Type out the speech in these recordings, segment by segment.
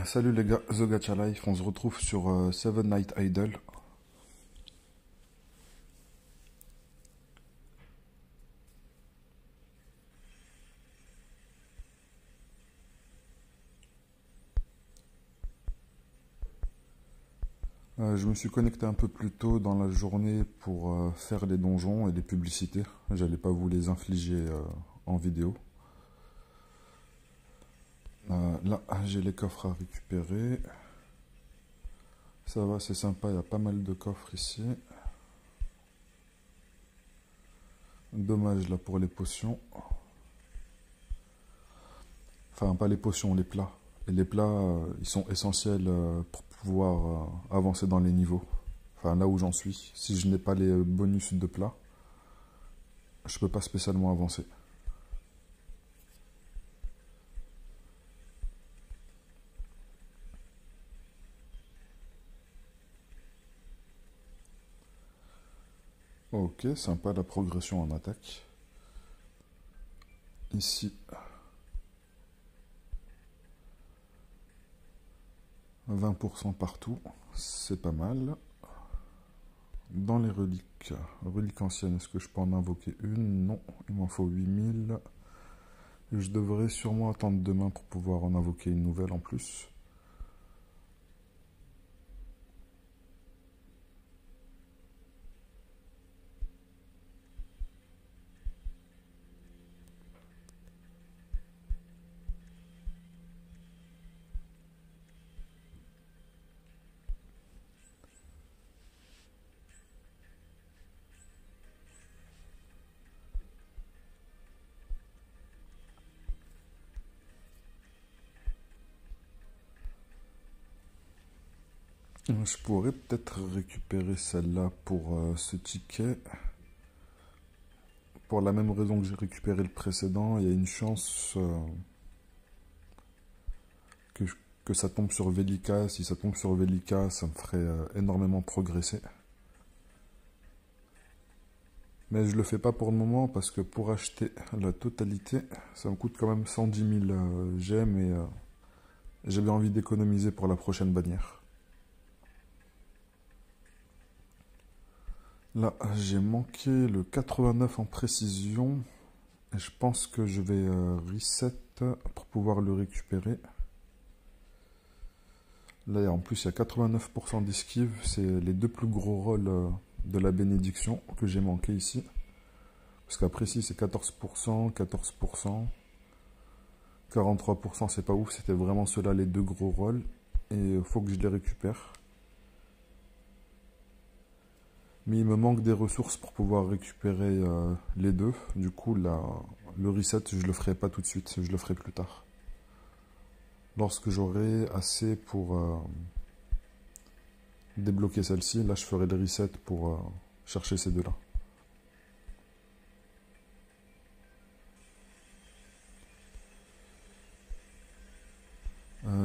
Salut les gars, The Gacha Life, on se retrouve sur Seven Night Idol. Je me suis connecté un peu plus tôt dans la journée pour faire les donjons et les publicités. J'allais pas vous les infliger en vidéo. Là, j'ai les coffres à récupérer. Ça va, c'est sympa, il y a pas mal de coffres ici. Dommage là pour les potions. Enfin, pas les potions, les plats. Et les plats, ils sont essentiels pour pouvoir avancer dans les niveaux. Enfin, là où j'en suis. Si je n'ai pas les bonus de plats, je peux pas spécialement avancer. Ok, sympa la progression en attaque. Ici, 20% partout, c'est pas mal. Dans les reliques, reliques anciennes, est-ce que je peux en invoquer une? Non, il m'en faut 8000. Je devrais sûrement attendre demain pour pouvoir en invoquer une nouvelle en plus. Je pourrais peut-être récupérer celle-là pour ce ticket. Pour la même raison que j'ai récupéré le précédent, il y a une chance que, que ça tombe sur Velika. Si ça tombe sur Velika, ça me ferait énormément progresser. Mais je le fais pas pour le moment parce que pour acheter la totalité, ça me coûte quand même 110 000 gemmes et j'ai bien envie d'économiser pour la prochaine bannière. Là, j'ai manqué le 89 en précision. Et je pense que je vais reset pour pouvoir le récupérer. Là, en plus, il y a 89% d'esquive. C'est les deux plus gros rôles de la bénédiction que j'ai manqué ici. Parce qu'après, ici, c'est 14%, 14%. 43%, c'est pas ouf. C'était vraiment ceux-là, les deux gros rôles. Et il faut que je les récupère. Mais il me manque des ressources pour pouvoir récupérer les deux. Du coup, là, le reset, je le ferai pas tout de suite. Je le ferai plus tard. Lorsque j'aurai assez pour débloquer celle-ci, là, je ferai le reset pour chercher ces deux-là.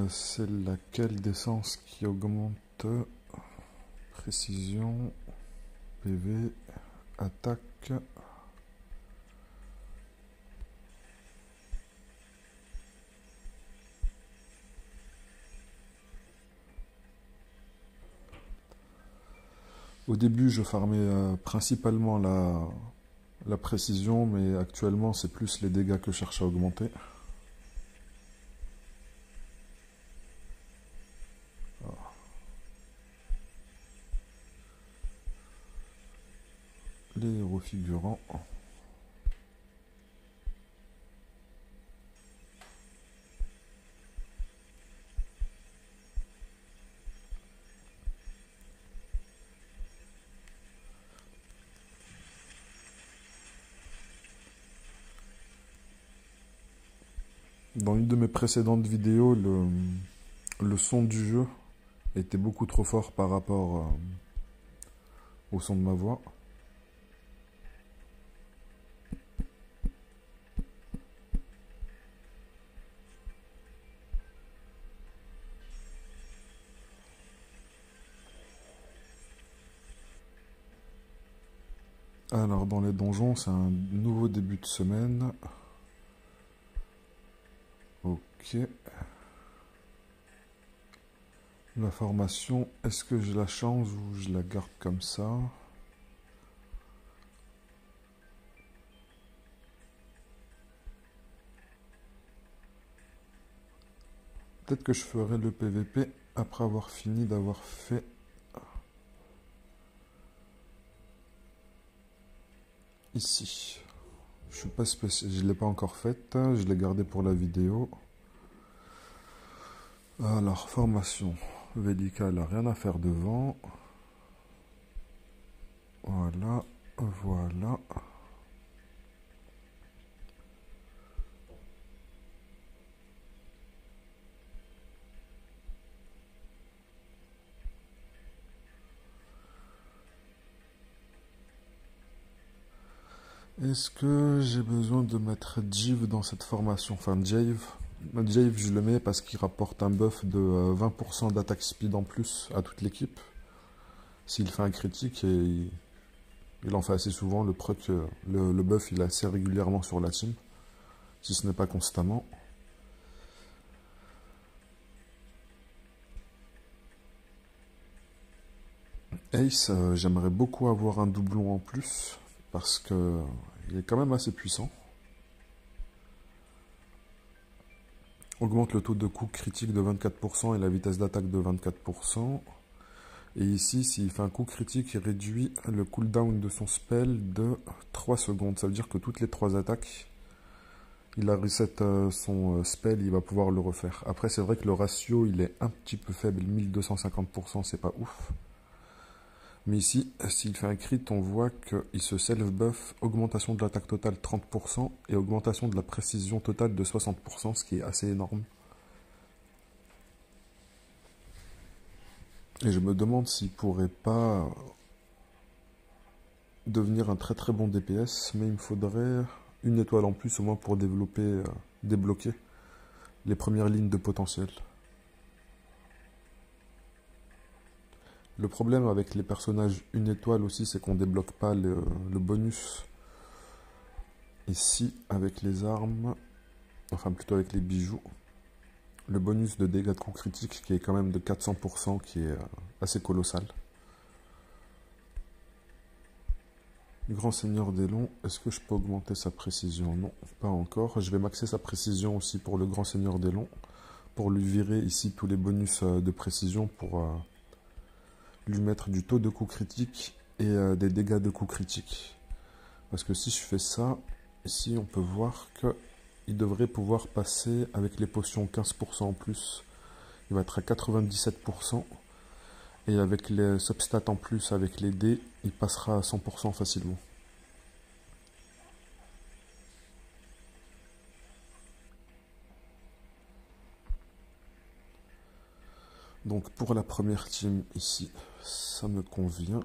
C'est laquelle d'essence qui augmente? Précision, PV, attaque. Au début, je farmais principalement la précision, mais actuellement, c'est plus les dégâts que je cherche à augmenter. Les héros figurants. Dans une de mes précédentes vidéos, le son du jeu était beaucoup trop fort par rapport au son de ma voix. Alors, dans les donjons, c'est un nouveau début de semaine. Ok. La formation, est-ce que je la change ou je la garde comme ça? Peut-être que je ferai le PVP après avoir fini d'avoir fait... Ici. Je suis pas spécial, je l'ai pas encore faite, je l'ai gardé pour la vidéo. Alors, formation. Vedica, elle a rien à faire devant. Voilà, voilà. Est-ce que j'ai besoin de mettre Jive dans cette formation? Enfin, Jave. Jave, je le mets parce qu'il rapporte un buff de 20% d'attaque speed en plus à toute l'équipe. S'il fait un critique, et il en fait assez souvent, le proc, le buff, il est assez régulièrement sur la team. Si ce n'est pas constamment. Ace, j'aimerais beaucoup avoir un doublon en plus, parce que il est quand même assez puissant. Augmente le taux de coup critique de 24% et la vitesse d'attaque de 24%. Et ici, s'il fait un coup critique, il réduit le cooldown de son spell de 3 secondes. Ça veut dire que toutes les 3 attaques, il a reset son spell, il va pouvoir le refaire. Après, c'est vrai que le ratio, il est un petit peu faible, 1250%, c'est pas ouf. Mais ici, s'il fait un crit, on voit qu'il se self-buff, augmentation de l'attaque totale 30% et augmentation de la précision totale de 60%, ce qui est assez énorme. Et je me demande s'il pourrait pas devenir un très très bon DPS, mais il me faudrait une étoile en plus au moins pour développer, débloquer les premières lignes de potentiel. Le problème avec les personnages une étoile aussi, c'est qu'on débloque pas le bonus. Ici, avec les armes, enfin plutôt avec les bijoux, le bonus de dégâts de coups critiques qui est quand même de 400%, qui est assez colossal. Grand Seigneur d'Elon, est-ce que je peux augmenter sa précision? Non, pas encore. Je vais maxer sa précision aussi pour le Grand Seigneur d'Elon, pour lui virer ici tous les bonus de précision, pour lui mettre du taux de coup critique et des dégâts de coup critique. Parce que si je fais ça, ici on peut voir qu'il devrait pouvoir passer avec les potions 15% en plus. Il va être à 97%. Et avec les substats en plus, avec les dés, il passera à 100% facilement. Donc pour la première team ici, ça me convient.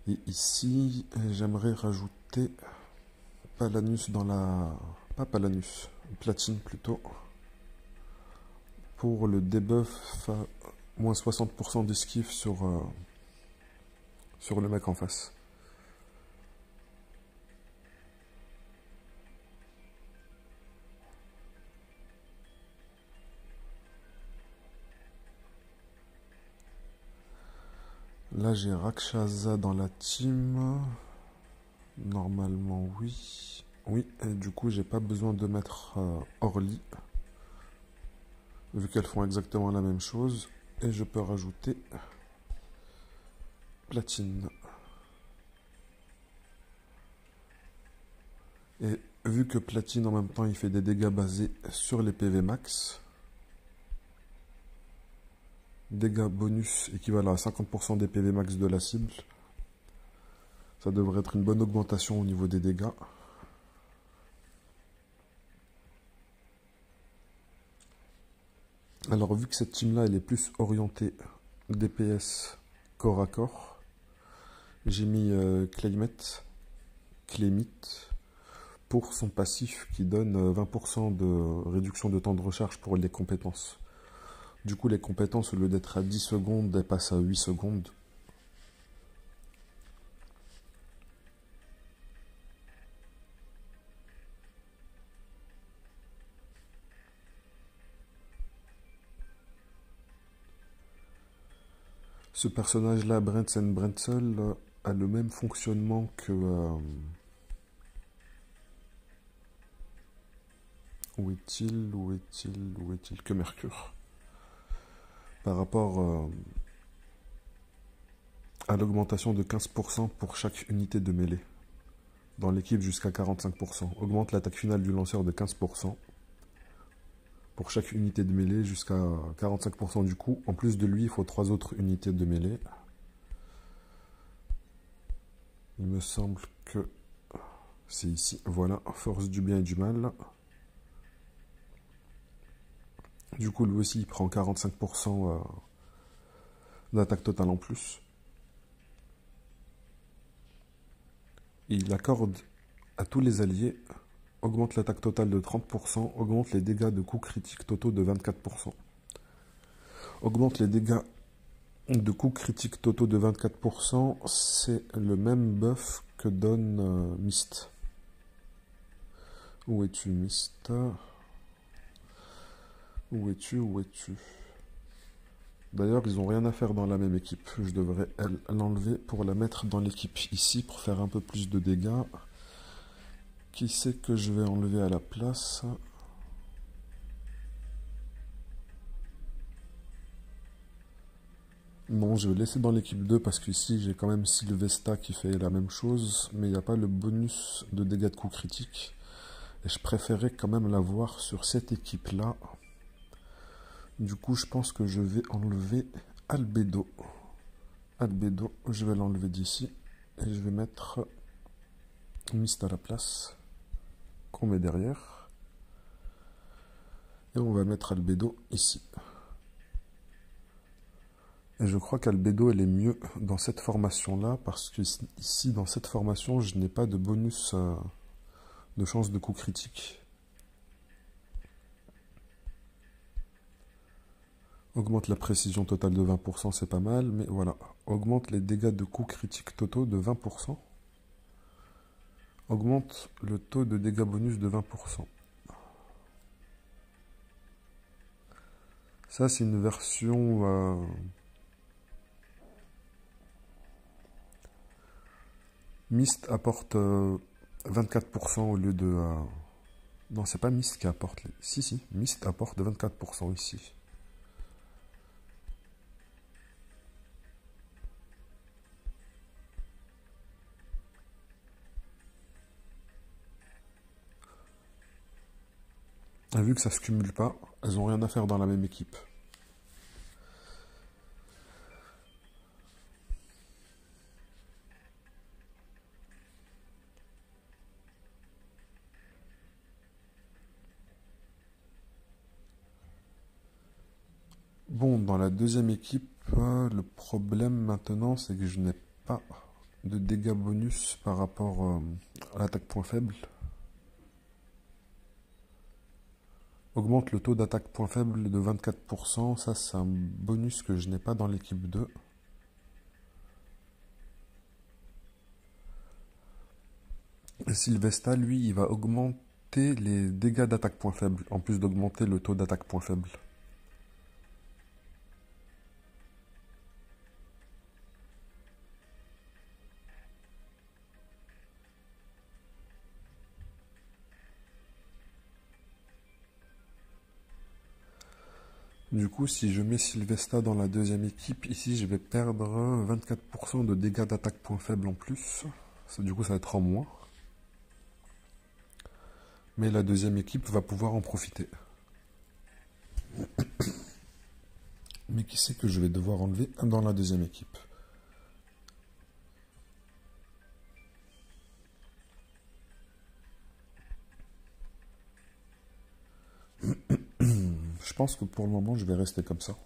Et ici, j'aimerais rajouter Palanus dans la... Pas Palanus, Platine plutôt. Pour le debuff à moins 60% d'esquive sur le mec en face. Là j'ai Rakshasa dans la team. Normalement oui. Oui, et du coup j'ai pas besoin de mettre Orly. Vu qu'elles font exactement la même chose. Et je peux rajouter Platine. Et vu que Platine en même temps il fait des dégâts basés sur les PV max, dégâts bonus équivalent à 50% des PV max de la cible, ça devrait être une bonne augmentation au niveau des dégâts. Alors vu que cette team là elle est plus orientée DPS corps à corps, j'ai mis Clémit pour son passif qui donne 20% de réduction de temps de recharge pour les compétences. Du coup les compétences au lieu d'être à 10 secondes, elles passent à 8 secondes. Ce personnage-là, Brentzen Brenzel, a le même fonctionnement que... où est-il que Mercure. Par rapport à l'augmentation de 15% pour chaque unité de mêlée. Dans l'équipe jusqu'à 45%. Augmente l'attaque finale du lanceur de 15%. Pour chaque unité de mêlée jusqu'à 45% du coup. En plus de lui, il faut 3 autres unités de mêlée. Il me semble que c'est ici. Voilà, force du bien et du mal. Du coup, lui aussi, il prend 45% d'attaque totale en plus. Et il accorde à tous les alliés, augmente l'attaque totale de 30%, augmente les dégâts de coups critiques totaux de 24%. Augmente les dégâts de coups critiques totaux de 24%, c'est le même buff que donne Myst. Où es-tu, Myst? Où es-tu? D'ailleurs, ils n'ont rien à faire dans la même équipe. Je devrais l'enlever pour la mettre dans l'équipe ici pour faire un peu plus de dégâts. Qui c'est que je vais enlever à la place? Non, je vais laisser dans l'équipe 2 parce qu'ici j'ai quand même Sylvesta qui fait la même chose, mais il n'y a pas le bonus de dégâts de coups critiques. Et je préférais quand même l'avoir sur cette équipe-là. Du coup, je pense que je vais enlever Albedo. Albedo, je vais l'enlever d'ici. Et je vais mettre Myst à la place. Qu'on met derrière. Et on va mettre Albedo ici. Et je crois qu'Albedo, elle est mieux dans cette formation-là. Parce que ici, dans cette formation, je n'ai pas de bonus de chance de coup critique. Augmente la précision totale de 20%, c'est pas mal, mais voilà. Augmente les dégâts de coups critiques totaux de 20%. Augmente le taux de dégâts bonus de 20%. Ça, c'est une version... Myst apporte 24% au lieu de... Non, c'est pas Myst qui apporte... Si, Myst apporte 24% ici. Et vu que ça se cumule pas, elles n'ont rien à faire dans la même équipe. Bon, dans la deuxième équipe, le problème maintenant, c'est que je n'ai pas de dégâts bonus par rapport à l'attaque point faible. Augmente le taux d'attaque point faible de 24%. Ça, c'est un bonus que je n'ai pas dans l'équipe 2. Et Sylvesta, lui, il va augmenter les dégâts d'attaque point faible, en plus d'augmenter le taux d'attaque point faible. Du coup, si je mets Sylvesta dans la deuxième équipe, ici, je vais perdre 24% de dégâts d'attaque point faible en plus. Du coup, ça va être en moins. Mais la deuxième équipe va pouvoir en profiter. Mais qui c'est que je vais devoir enlever dans la deuxième équipe? Je pense que pour le moment, je vais rester comme ça.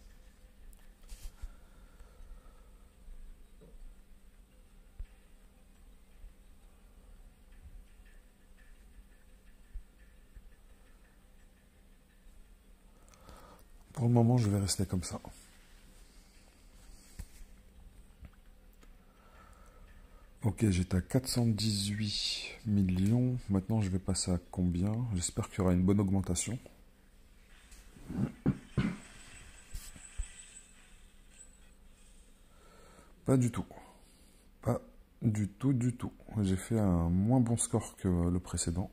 Pour le moment, je vais rester comme ça. Ok, j'étais à 418 millions. Maintenant, je vais passer à combien? J'espère qu'il y aura une bonne augmentation. Pas du tout. Pas du tout, du tout. J'ai fait un moins bon score que le précédent.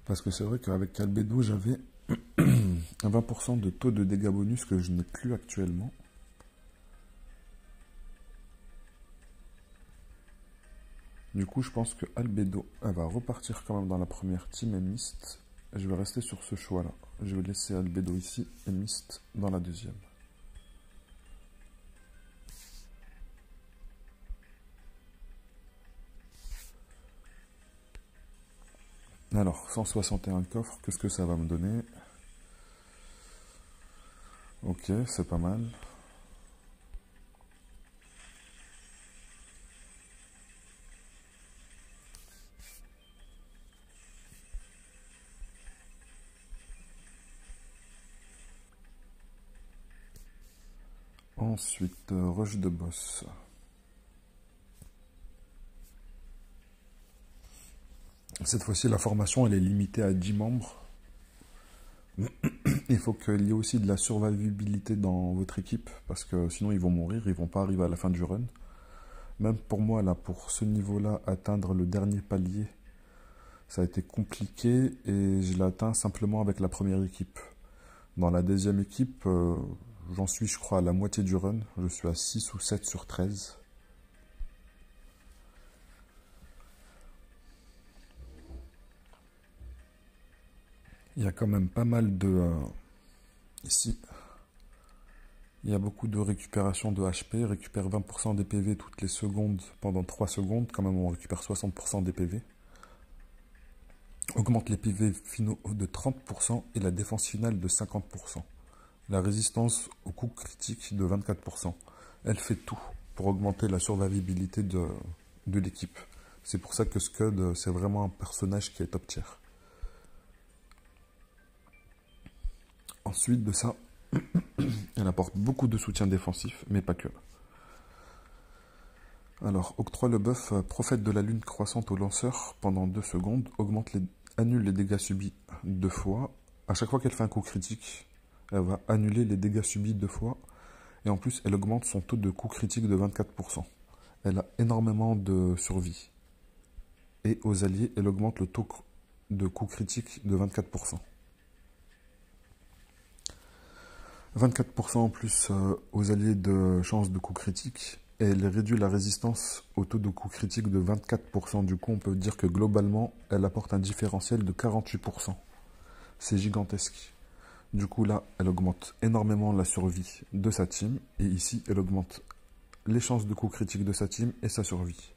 Parce que c'est vrai qu'avec Albedo, j'avais un 20% de taux de dégâts bonus que je n'ai plus actuellement. Du coup, je pense que Albedo, elle va repartir quand même dans la première team et Mist. Je vais rester sur ce choix-là. Je vais laisser Albedo ici et Mist dans la deuxième. Alors, 161 coffres, qu'est-ce que ça va me donner? Ok, c'est pas mal. Ensuite, rush de boss. Cette fois-ci, la formation, elle est limitée à 10 membres. Il faut qu'il y ait aussi de la survivabilité dans votre équipe, parce que sinon ils vont mourir, ils vont pas arriver à la fin du run. Même pour moi, là, pour ce niveau-là, atteindre le dernier palier, ça a été compliqué et je l'ai atteint simplement avec la première équipe. Dans la deuxième équipe, j'en suis, je crois, à la moitié du run. Je suis à 6 ou 7 sur 13. Il y a quand même pas mal de... ici, il y a beaucoup de récupération de HP. Récupère 20% des PV toutes les secondes pendant 3 secondes. Quand même, on récupère 60% des PV. Augmente les PV finaux de 30% et la défense finale de 50%. La résistance au coup critique de 24%. Elle fait tout pour augmenter la survivabilité de l'équipe. C'est pour ça que Scud, c'est vraiment un personnage qui est top tier. Ensuite de ça, elle apporte beaucoup de soutien défensif, mais pas que. Alors, octroie le buff Prophète de la Lune croissante au lanceur pendant 2 secondes, annule les dégâts subis 2 fois. À chaque fois qu'elle fait un coup critique, elle va annuler les dégâts subis 2 fois. Et en plus, elle augmente son taux de coup critique de 24%. Elle a énormément de survie. Et aux alliés, elle augmente le taux de coup critique de 24%. 24% en plus aux alliés de chance de coup critique. Et elle réduit la résistance au taux de coup critique de 24%. Du coup, on peut dire que globalement, elle apporte un différentiel de 48%. C'est gigantesque. Du coup, là, elle augmente énormément la survie de sa team. Et ici, elle augmente les chances de coup critique de sa team et sa survie.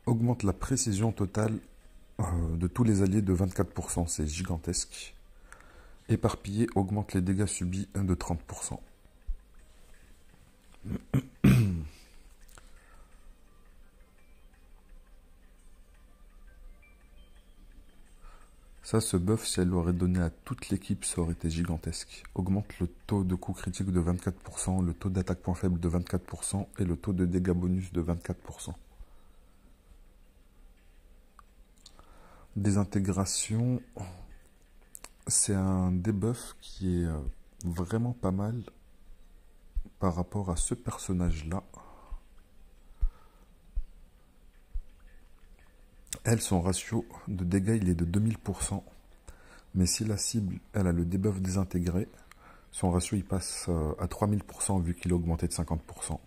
Augmente la précision totale de tous les alliés de 24%. C'est gigantesque. Éparpillé augmente les dégâts subis de 30%. Ça, ce buff, si elle l'aurait donné à toute l'équipe, ça aurait été gigantesque. Augmente le taux de coup critique de 24%, le taux d'attaque point faible de 24% et le taux de dégâts bonus de 24%. Désintégration, c'est un debuff qui est vraiment pas mal par rapport à ce personnage-là. Elle, son ratio de dégâts, il est de 2000%. Mais si la cible, elle a le debuff désintégré, son ratio, il passe à 3000% vu qu'il a augmenté de 50%.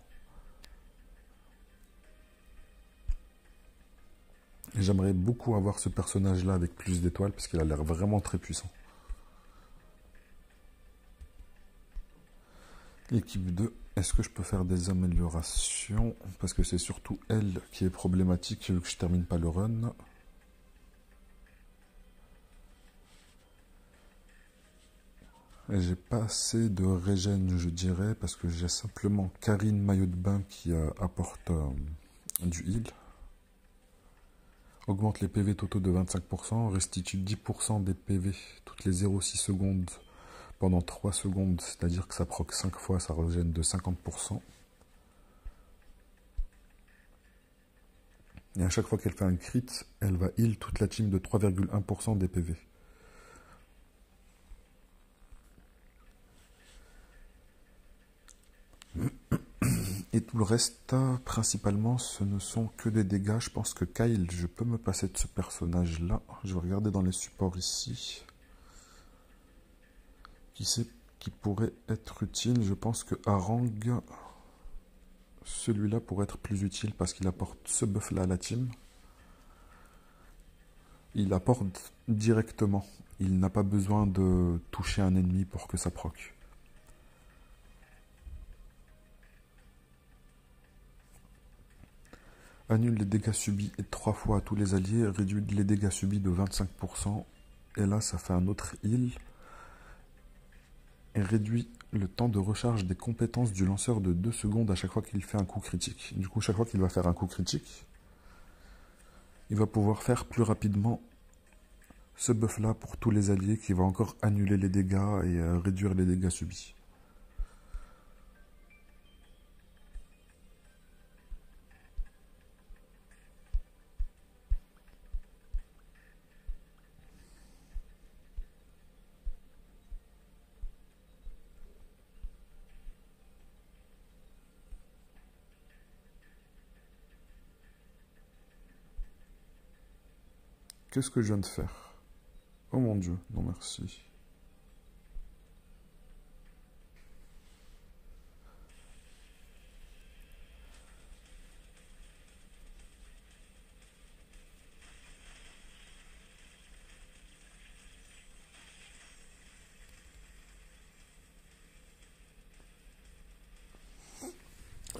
J'aimerais beaucoup avoir ce personnage-là avec plus d'étoiles parce qu'il a l'air vraiment très puissant. Équipe 2, est-ce que je peux faire des améliorations? Parce que c'est surtout elle qui est problématique vu que je termine pas le run. J'ai pas assez de régène, je dirais, parce que j'ai simplement Karine maillot de bain qui apporte du heal. Augmente les PV totaux de 25%, restitue 10% des PV toutes les 0,6 secondes pendant 3 secondes, c'est-à-dire que ça proc 5 fois, ça régène de 50%. Et à chaque fois qu'elle fait un crit, elle va heal toute la team de 3,1% des PV. Et tout le reste, principalement, ce ne sont que des dégâts. Je pense que Kyle, je peux me passer de ce personnage-là. Je vais regarder dans les supports ici. Qui c'est qui pourrait être utile? Je pense que Harang, celui-là pourrait être plus utile parce qu'il apporte ce buff-là à la team. Il apporte directement. Il n'a pas besoin de toucher un ennemi pour que ça proc. Annule les dégâts subis 3 fois à tous les alliés, réduit les dégâts subis de 25%, et là ça fait un autre heal, et réduit le temps de recharge des compétences du lanceur de 2 secondes à chaque fois qu'il fait un coup critique. Du coup, chaque fois qu'il va faire un coup critique, il va pouvoir faire plus rapidement ce buff là pour tous les alliés qui va encore annuler les dégâts et réduire les dégâts subis. Qu'est-ce que je viens de faire? Oh mon dieu, non merci.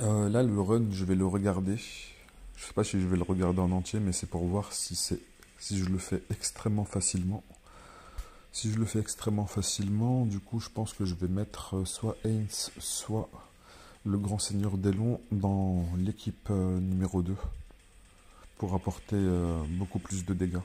Là, le run, je vais le regarder. Je sais pas si je vais le regarder en entier, mais c'est pour voir si je le fais extrêmement facilement. Si je le fais extrêmement facilement, du coup, je pense que je vais mettre soit Haynes, soit le Grand Seigneur d'Elon dans l'équipe numéro 2 pour apporter beaucoup plus de dégâts.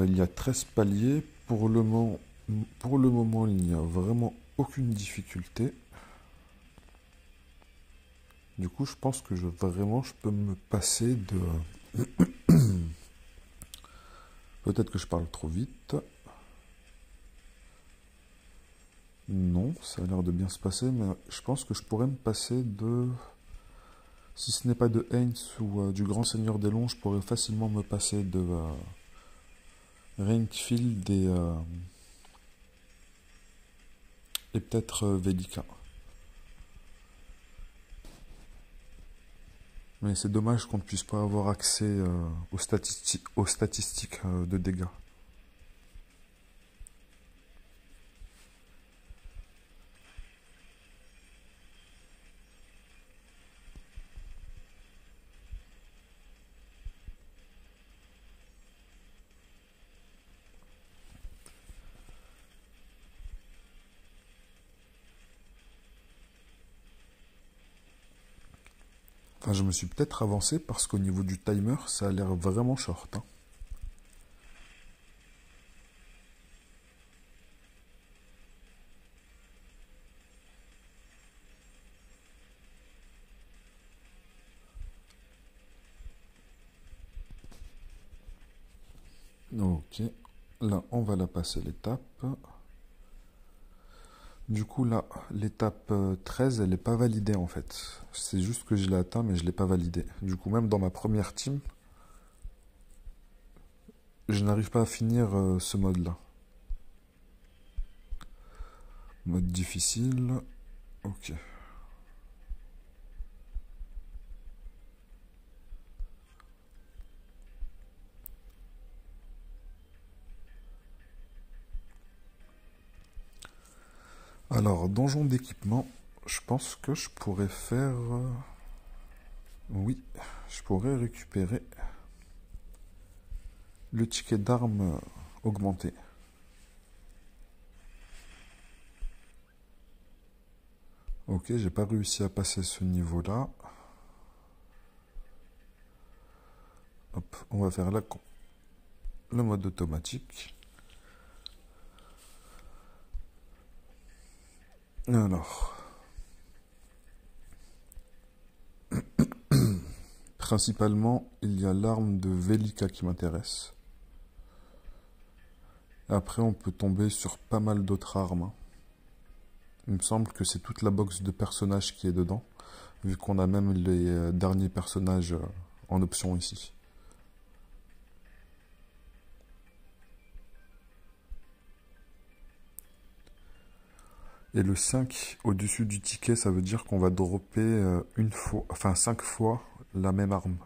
Il y a 13 paliers. Pour le moment, il n'y a vraiment aucune difficulté. Du coup, je pense que je peux me passer de... Peut-être que je parle trop vite. Non, ça a l'air de bien se passer, mais je pense que je pourrais me passer de... Si ce n'est pas de Haynes ou du Grand Seigneur d'Elon, je pourrais facilement me passer de Reinkfield et peut-être Velika. Mais c'est dommage qu'on ne puisse pas avoir accès aux statistiques de dégâts. Enfin, je me suis peut-être avancé parce qu'au niveau du timer, ça a l'air vraiment short. Hein. Ok, là on va la passer l'étape. Du coup là, l'étape 13, elle n'est pas validée en fait. C'est juste que je l'ai atteint mais je ne l'ai pas validée. Du coup même dans ma première team, je n'arrive pas à finir ce mode là. Mode difficile. Ok. Alors, donjon d'équipement, je pense que je pourrais faire... Oui, je pourrais récupérer le ticket d'armes augmenté. Ok, j'ai pas réussi à passer ce niveau-là. Hop, on va faire le mode automatique. Alors, principalement, il y a l'arme de Velika qui m'intéresse. Après, on peut tomber sur pas mal d'autres armes. Il me semble que c'est toute la box de personnages qui est dedans, vu qu'on a même les derniers personnages en option ici. Et le 5 au-dessus du ticket, ça veut dire qu'on va dropper 5 fois la même arme.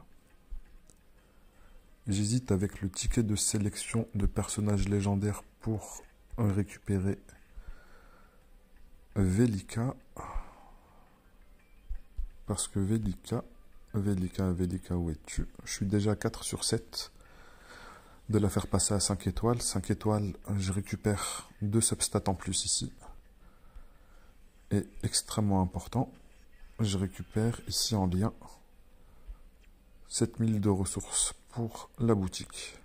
J'hésite avec le ticket de sélection de personnages légendaires pour récupérer Velika. Parce que Velika, où es-tu? Je suis déjà à 4 sur 7 de la faire passer à 5 étoiles. 5 étoiles, je récupère 2 substats en plus ici. Et extrêmement important, je récupère ici en lien 7000 de ressources pour la boutique.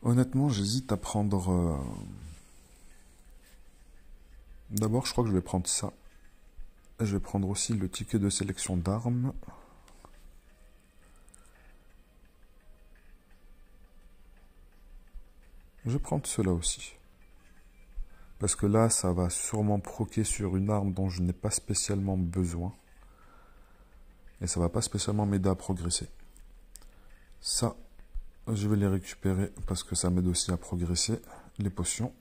Honnêtement, j'hésite à prendre... D'abord, je crois que je vais prendre ça. Et je vais prendre aussi le ticket de sélection d'armes. Je vais prendre cela aussi. Parce que là, ça va sûrement proquer sur une arme dont je n'ai pas spécialement besoin. Et ça va pas spécialement m'aider à progresser. Ça, je vais les récupérer parce que ça m'aide aussi à progresser. Les potions.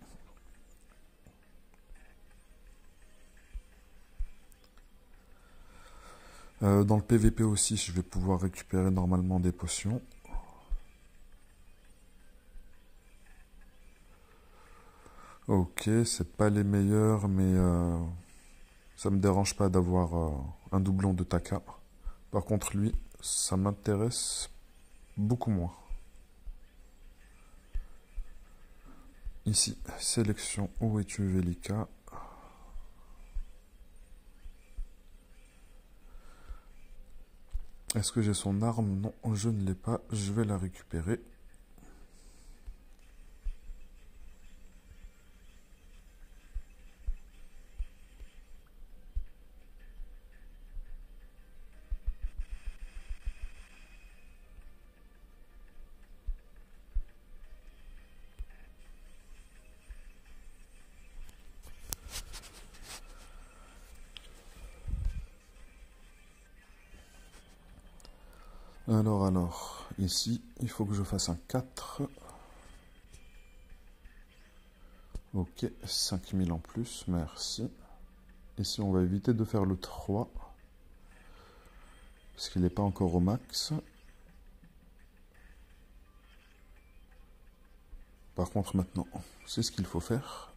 Dans le PVP aussi, je vais pouvoir récupérer normalement des potions. Ok, c'est pas les meilleurs, mais ça me dérange pas d'avoir un doublon de Taka. Par contre, lui, ça m'intéresse beaucoup moins. Ici, sélection, où es-tu Velika? Est-ce que j'ai son arme? Non, je ne l'ai pas, je vais la récupérer. Alors, ici, il faut que je fasse un 4. Ok, 5000 en plus, merci. Ici, on va éviter de faire le 3. Parce qu'il n'est pas encore au max. Par contre, maintenant, c'est ce qu'il faut faire.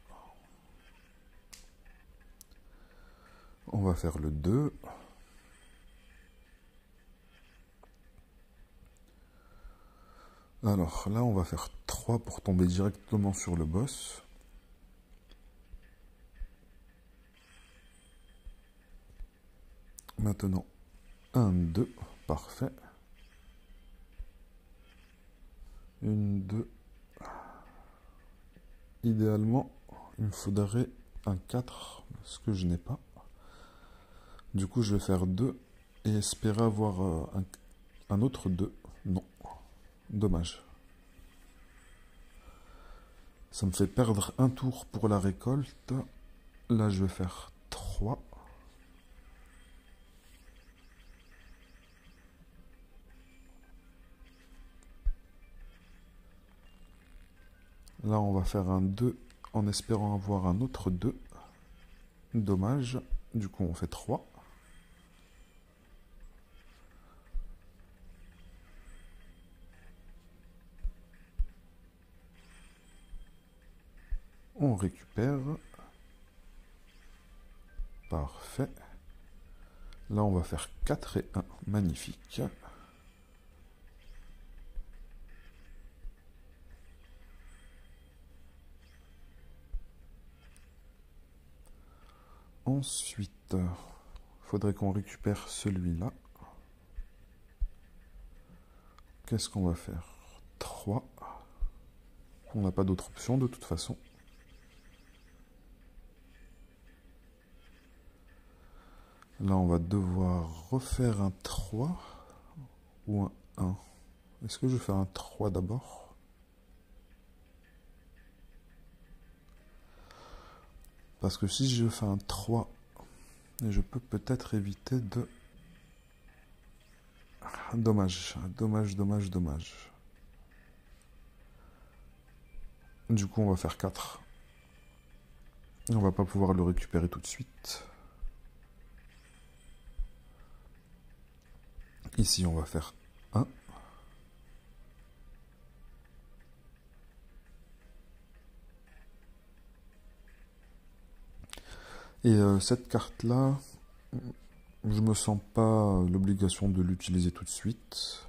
On va faire le 2. Alors là, on va faire 3 pour tomber directement sur le boss. Maintenant, 1, 2, parfait. 1, 2. Idéalement, il me faudrait un 4, ce que je n'ai pas. Du coup, je vais faire 2 et espérer avoir un autre 2. Non, dommage. Ça me fait perdre un tour pour la récolte. Là, je vais faire 3. Là, on va faire un 2 en espérant avoir un autre 2. Dommage. Du coup, on fait 3. On récupère. Parfait. Là, on va faire 4 et 1. Magnifique. Ensuite, il faudrait qu'on récupère celui-là. Qu'est-ce qu'on va faire? 3. On n'a pas d'autre option de toute façon. Là, on va devoir refaire un 3 ou un 1. Est-ce que je fais un 3 d'abord? Parce que si je fais un 3, je peux peut-être éviter de... Dommage, dommage, dommage, dommage. Du coup, on va faire 4. On va pas pouvoir le récupérer tout de suite. Ici, on va faire 1. Et cette carte-là, je me sens pas l'obligation de l'utiliser tout de suite.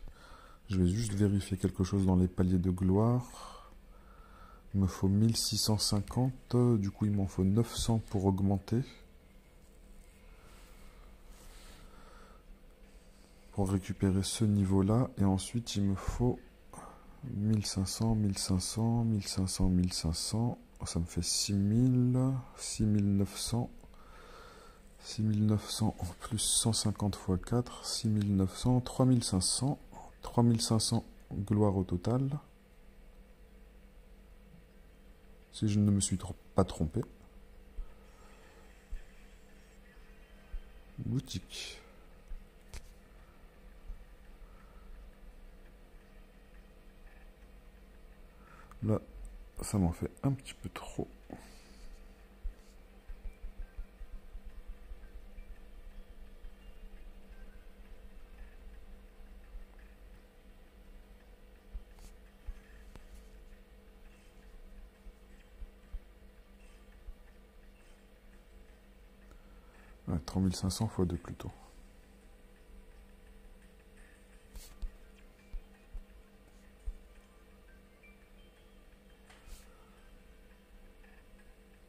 Je vais juste vérifier quelque chose dans les paliers de gloire. Il me faut 1650, du coup il m'en faut 900 pour augmenter. Pour récupérer ce niveau-là. Et ensuite il me faut 1500, 1500, 1500, 1500. Ça me fait 6000, 6900. 6900 en plus 150 x 4, 6900, 3500, 3500 gloire au total. Si je ne me suis pas trompé. Boutique. Là, ça m'en fait un petit peu trop. Ouais, 3500 x 2 plutôt.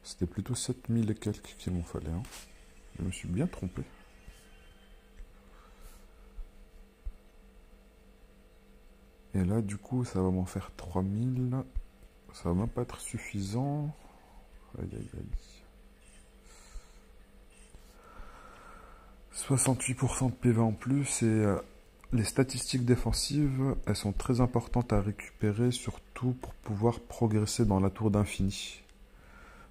C'était plutôt 7000 et quelques qu'il m'en fallait. Hein. Je me suis bien trompé. Et là, du coup, ça va m'en faire 3000. Ça va même pas être suffisant. Aïe, aïe, aïe. 68% de PV en plus et les statistiques défensives, elles sont très importantes à récupérer, surtout pour pouvoir progresser dans la tour d'infini.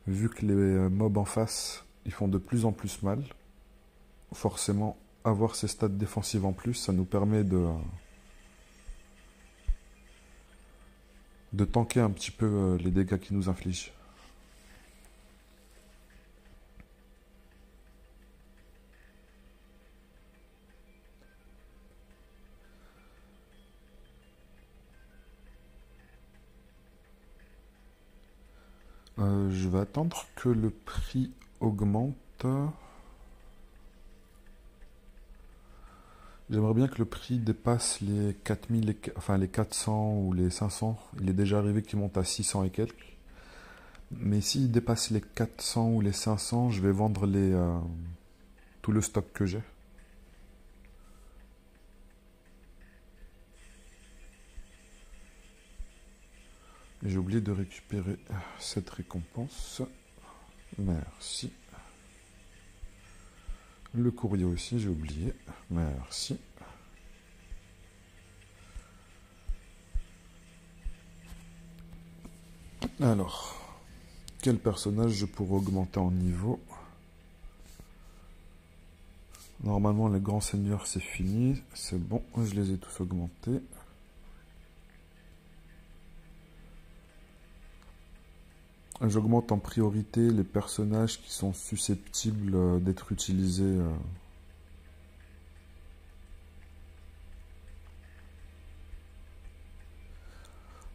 Vu que les mobs en face, ils font de plus en plus mal, forcément, avoir ces stats défensives en plus, ça nous permet de tanker un petit peu les dégâts qu'ils nous infligent. Je vais attendre que le prix augmente. J'aimerais bien que le prix dépasse les 4000, enfin les 400 ou les 500. Il est déjà arrivé qu'il monte à 600 et quelques. Mais s'il dépasse les 400 ou les 500, je vais vendre tout le stock que j'ai. J'ai oublié de récupérer cette récompense. Merci. Le courrier aussi, j'ai oublié. Merci. Alors... quel personnage je pourrais augmenter en niveau. Normalement, les grands seigneurs, c'est fini. C'est bon, je les ai tous augmentés. J'augmente en priorité les personnages qui sont susceptibles d'être utilisés.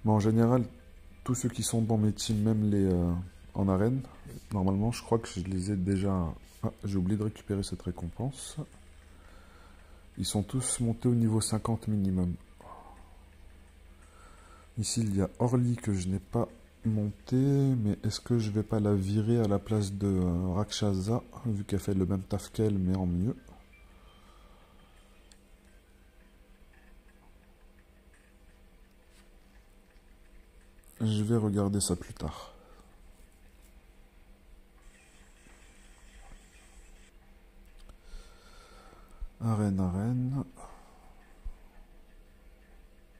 Mais en général, tous ceux qui sont dans mes teams, même les en arène, normalement, je crois que je les ai déjà... Ah, j'ai oublié de récupérer cette récompense. Ils sont tous montés au niveau 50 minimum. Ici, il y a Orly que je n'ai pas monté, mais est-ce que je vais pas la virer à la place de Rakshasa, vu qu'elle fait le même taf qu'elle, mais en mieux. Je vais regarder ça plus tard. Arène.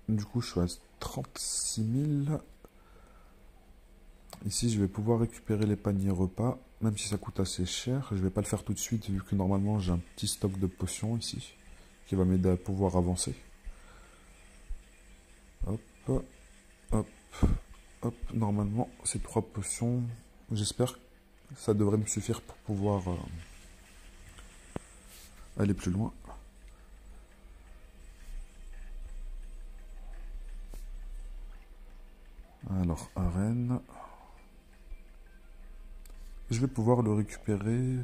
Du coup, je suis à 36 000. Ici, je vais pouvoir récupérer les paniers repas, même si ça coûte assez cher. Je vais pas le faire tout de suite, vu que normalement, j'ai un petit stock de potions ici, qui va m'aider à pouvoir avancer. Hop, hop, hop. Normalement, ces 3 potions, j'espère que ça devrait me suffire pour pouvoir aller plus loin. Alors, arène. Je vais pouvoir le récupérer,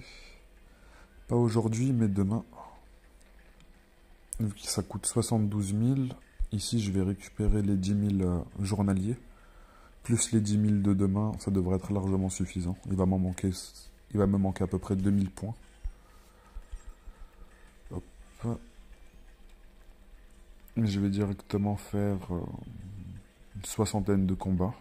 pas aujourd'hui, mais demain. Vu que ça coûte 72 000, ici je vais récupérer les 10 000 journaliers, plus les 10 000 de demain, ça devrait être largement suffisant. Il va me manquer à peu près 2000 points. Hop. Je vais directement faire une 60aine de combats.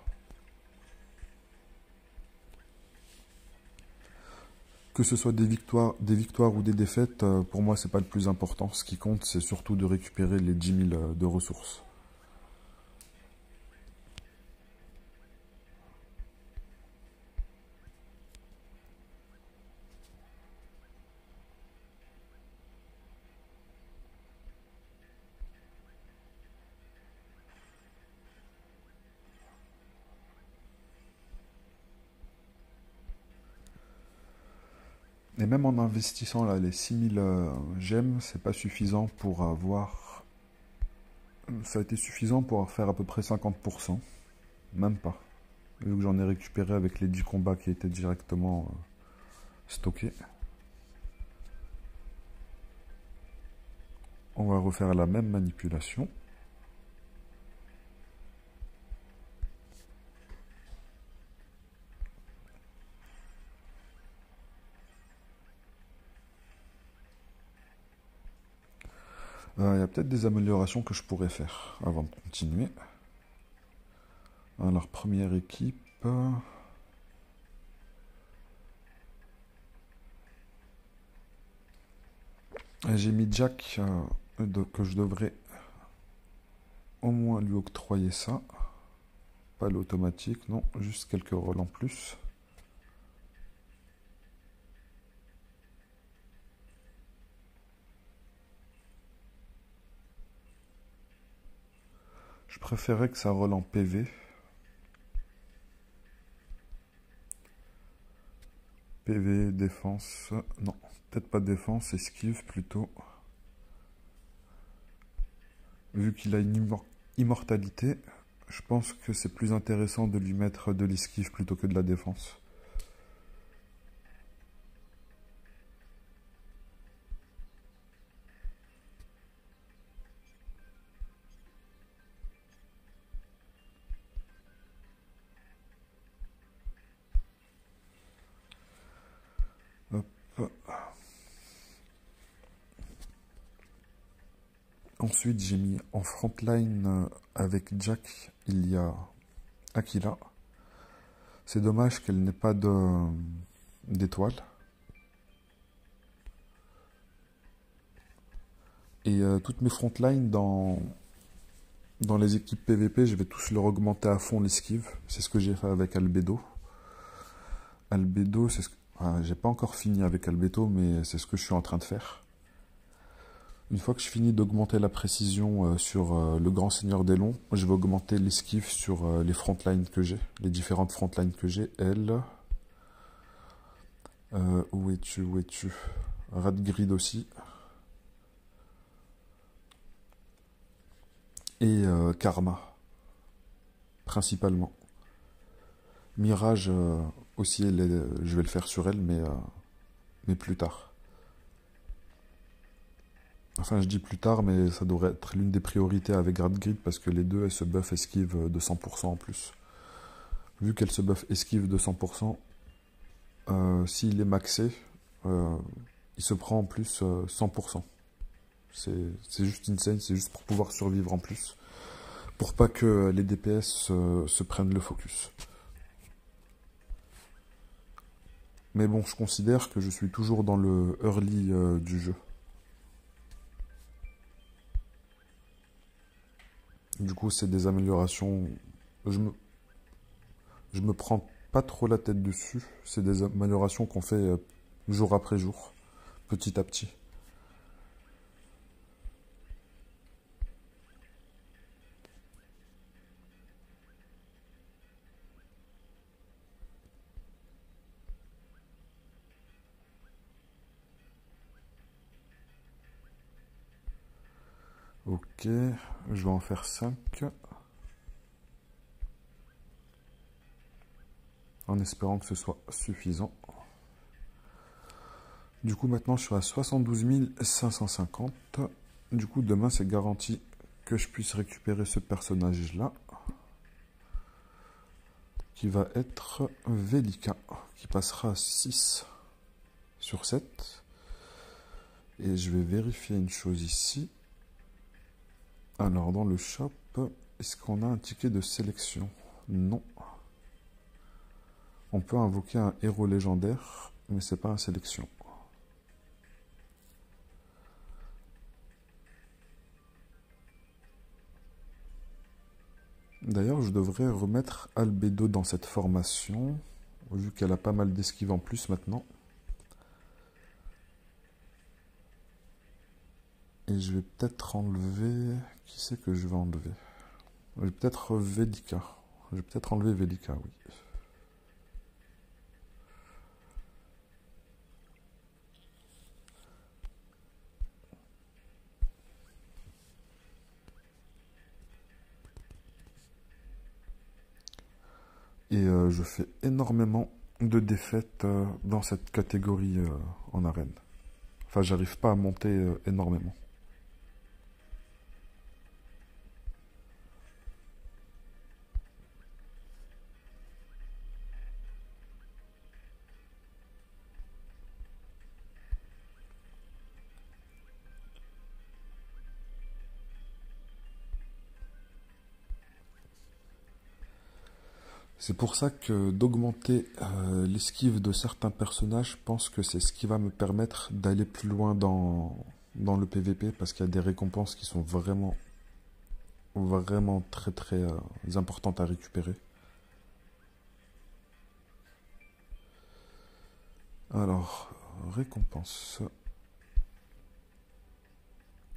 Que ce soit des victoires ou des défaites, pour moi c'est pas le plus important. Ce qui compte, c'est surtout de récupérer les 10 000 de ressources. Et même en investissant là les 6000 gemmes, c'est pas suffisant pour avoir... Ça a été suffisant pour faire à peu près 50%. Même pas. Vu que j'en ai récupéré avec les 10 combats qui étaient directement stockés. On va refaire la même manipulation. Il y a peut-être des améliorations que je pourrais faire avant de continuer. Alors, première équipe. J'ai mis Jack, que je devrais au moins lui octroyer ça. Pas l'automatique, non, juste quelques rôles en plus. Je préférais que ça roule en PV. PV, défense... Non, peut-être pas défense, esquive plutôt. Vu qu'il a une immortalité, je pense que c'est plus intéressant de lui mettre de l'esquive plutôt que de la défense. Hop. Ensuite, j'ai mis en frontline avec Jack, il y a Aquila. C'est dommage qu'elle n'ait pas d'étoile. Et toutes mes frontlines dans les équipes PVP, je vais tous leur augmenter à fond l'esquive. C'est ce que j'ai fait avec Albedo. Albedo, c'est ce que... j'ai pas encore fini avec Albedo, mais c'est ce que je suis en train de faire. Une fois que je finis d'augmenter la précision sur le Grand Seigneur des Longs, je vais augmenter l'esquive sur les frontlines que j'ai, les différentes frontlines que j'ai. Elle, où es-tu, où es-tu? Radgrid aussi. Et Karma, principalement. Mirage aussi, je vais le faire sur elle, mais plus tard. Enfin, je dis plus tard, mais ça devrait être l'une des priorités avec Radgrid parce que les deux, elles se buff esquive de 100% en plus. Vu qu'elle se buff esquive de 100%, s'il est maxé, il se prend en plus 100%. C'est juste insane, c'est juste pour pouvoir survivre en plus. Pour pas que les DPS se prennent le focus. Mais bon, je considère que je suis toujours dans le early du jeu. Du coup, c'est des améliorations. Je me prends pas trop la tête dessus. C'est des améliorations qu'on fait jour après jour, petit à petit. Ok, je vais en faire 5. En espérant que ce soit suffisant. Du coup, maintenant, je suis à 72 550. Du coup, demain, c'est garanti que je puisse récupérer ce personnage-là. Qui va être Velika, qui passera à 6 sur 7. Et je vais vérifier une chose ici. Alors, dans le shop, est-ce qu'on a un ticket de sélection? Non. On peut invoquer un héros légendaire, mais c'est pas une sélection. D'ailleurs, je devrais remettre Albedo dans cette formation, vu qu'elle a pas mal d'esquive en plus maintenant. Et je vais peut-être enlever... Qui c'est que je vais enlever? Je vais peut-être Velika. Je vais peut-être enlever Velika, oui. Et je fais énormément de défaites dans cette catégorie en arène. Enfin, j'arrive pas à monter énormément. C'est pour ça que d'augmenter l'esquive de certains personnages, je pense que c'est ce qui va me permettre d'aller plus loin dans le PVP, parce qu'il y a des récompenses qui sont vraiment très très importantes à récupérer. Alors, récompense.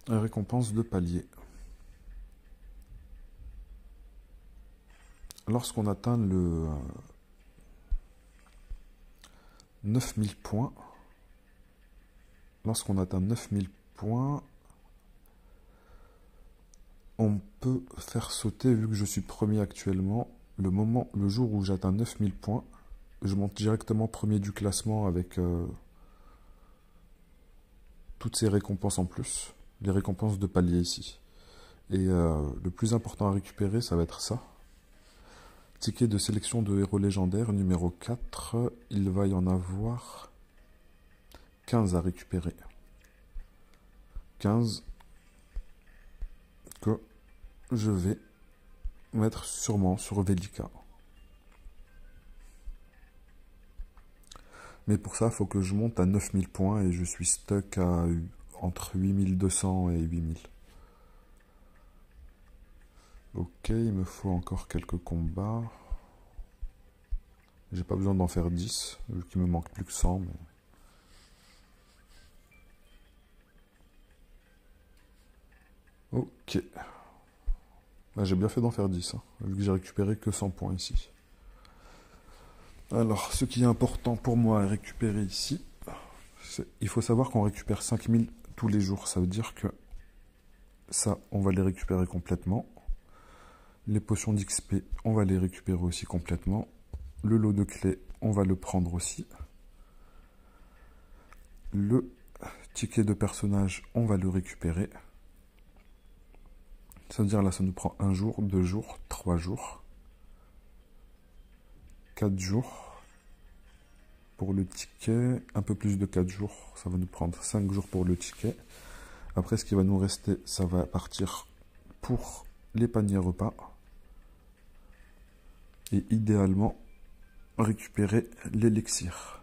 Récompense de palier. Lorsqu'on atteint le 9000 points, lorsqu'on atteint 9000 points, on peut faire sauter, vu que je suis premier actuellement, le jour où j'atteins 9000 points, je monte directement premier du classement avec toutes ces récompenses en plus, les récompenses de palier ici. Et le plus important à récupérer, ça va être ça. Ticket de sélection de héros légendaires numéro 4, il va y en avoir 15 à récupérer. 15 que je vais mettre sûrement sur Velika. Mais pour ça, il faut que je monte à 9000 points et je suis stuck à entre 8200 et 8000. Ok, il me faut encore quelques combats. J'ai pas besoin d'en faire 10, vu qu'il me manque plus que 100. Mais... Ok. Bah, j'ai bien fait d'en faire 10, hein, vu que j'ai récupéré que 100 points ici. Alors, ce qui est important pour moi à récupérer ici, il faut savoir qu'on récupère 5000 tous les jours. Ça veut dire que ça, on va les récupérer complètement. Les potions d'XP, on va les récupérer aussi complètement. Le lot de clés, on va le prendre aussi. Le ticket de personnage, on va le récupérer. Ça veut dire là, ça nous prend 1 jour, 2 jours, 3 jours, 4 jours. Pour le ticket, un peu plus de 4 jours, ça va nous prendre 5 jours pour le ticket. Après, ce qui va nous rester, ça va partir pour les paniers repas. Et idéalement, récupérer l'élixir.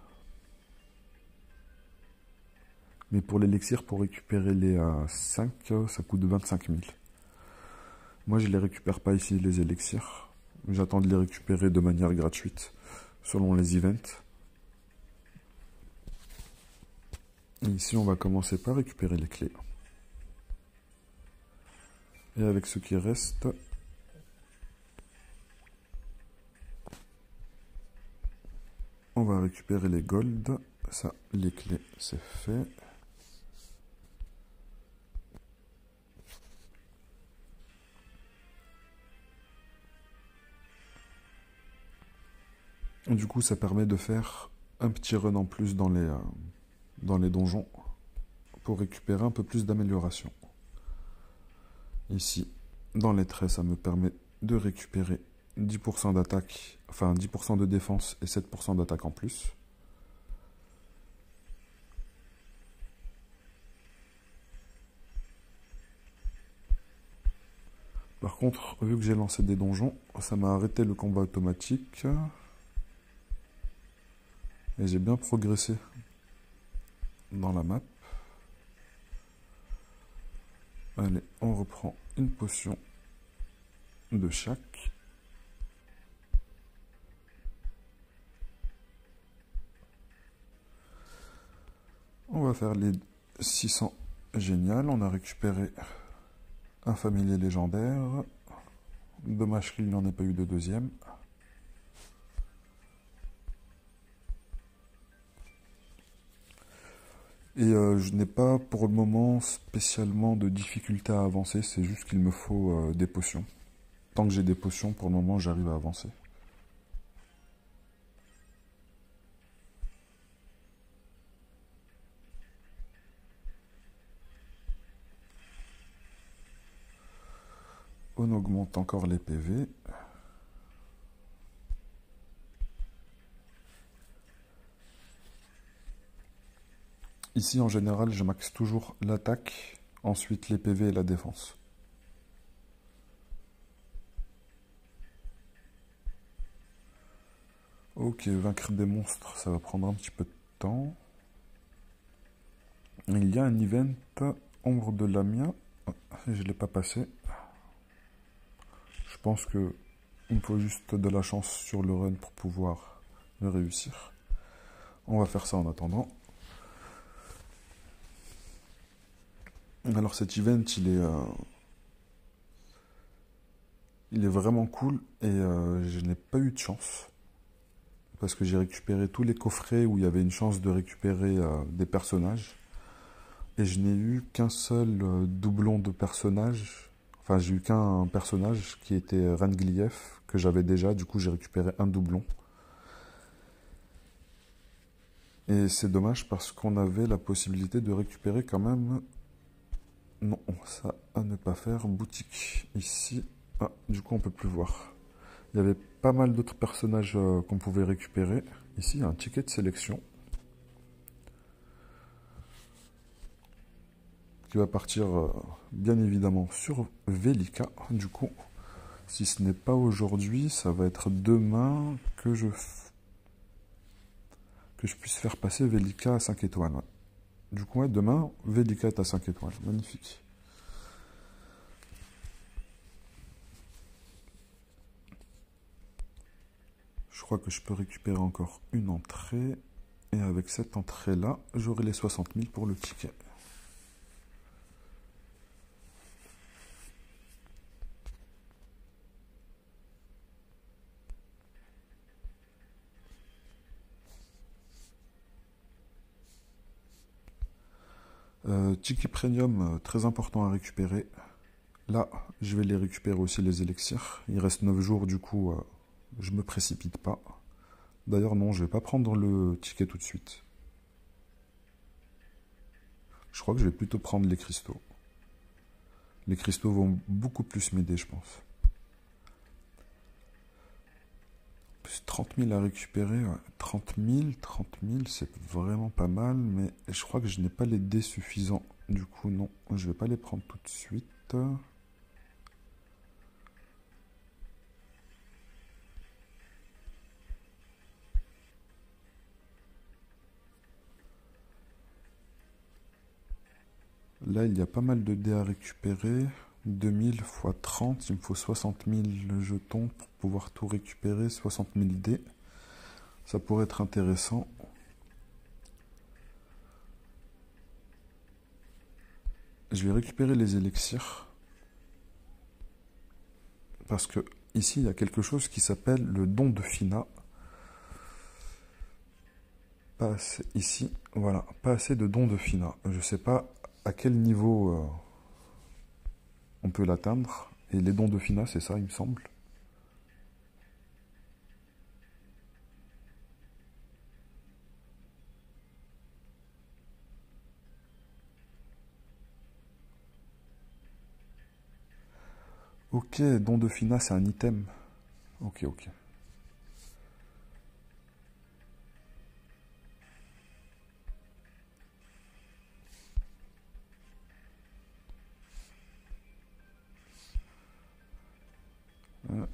Mais pour l'élixir, pour récupérer les 5, ça coûte 25 000. Moi, je les récupère pas ici, les élixirs. J'attends de les récupérer de manière gratuite, selon les events. Et ici, on va commencer par récupérer les clés. Et avec ce qui reste, on va récupérer les golds. Ça, les clés, c'est fait. Et du coup, ça permet de faire un petit run en plus dans les donjons pour récupérer un peu plus d'amélioration. Ici, dans les traits, ça me permet de récupérer 10% d'attaque, enfin 10% de défense et 7% d'attaque en plus. Par contre, vu que j'ai lancé des donjons, ça m'a arrêté le combat automatique. Et j'ai bien progressé dans la map. Allez, on reprend une potion de chaque. On va faire les 600. Génial, on a récupéré un familier légendaire. Dommage qu'il n'en ait pas eu de deuxième. Et je n'ai pas pour le moment spécialement de difficulté à avancer, c'est juste qu'il me faut des potions. Tant que j'ai des potions, pour le moment, j'arrive à avancer. On augmente encore les PV. Ici, en général, je maxe toujours l'attaque, ensuite les PV et la défense. Ok, vaincre des monstres, ça va prendre un petit peu de temps. Il y a un event Ombre de Lamia. Je ne l'ai pas passé. Je pense que il me faut juste de la chance sur le run pour pouvoir le réussir. On va faire ça en attendant. Alors cet event, il est vraiment cool et je n'ai pas eu de chance. Parce que j'ai récupéré tous les coffrets où il y avait une chance de récupérer des personnages. Et je n'ai eu qu'un seul doublon de personnage. Enfin, j'ai eu qu'un personnage qui était Renglief, que j'avais déjà. Du coup, j'ai récupéré un doublon. Et c'est dommage parce qu'on avait la possibilité de récupérer quand même... Non, ça à ne pas faire. Boutique, ici. Ah, du coup, on peut plus voir. Il y avait pas mal d'autres personnages qu'on pouvait récupérer. Ici, il y a un ticket de sélection qui va partir bien évidemment sur Velika. Du coup, si ce n'est pas aujourd'hui, ça va être demain que je puisse faire passer Velika à 5 étoiles. Ouais. Du coup, ouais, demain, Velika est à 5 étoiles. Magnifique. Je crois que je peux récupérer encore une entrée. Et avec cette entrée-là, j'aurai les 60 000 pour le ticket. Ticket Premium, très important à récupérer. Là, je vais les récupérer aussi les élixirs. Il reste 9 jours, du coup, je me précipite pas. D'ailleurs, non, je vais pas prendre le ticket tout de suite. Je crois que je vais plutôt prendre les cristaux. Les cristaux vont beaucoup plus m'aider, je pense. Plus 30 000 à récupérer. Ouais. 30 000, c'est vraiment pas mal, mais je crois que je n'ai pas les dés suffisants. Du coup, non, je vais pas les prendre tout de suite. Là, il y a pas mal de dés à récupérer. 2000 x 30, il me faut 60 000 jetons pour pouvoir tout récupérer. 60 000 dés. Ça pourrait être intéressant. Je vais récupérer les élixirs. Parce que ici, il y a quelque chose qui s'appelle le don de Fina. Pas assez, ici, voilà, pas assez de don de Fina. Je sais pas à quel niveau on peut l'atteindre. Et les dons de Fina, c'est ça, il me semble. Ok, don de Fina, c'est un item. Ok, ok.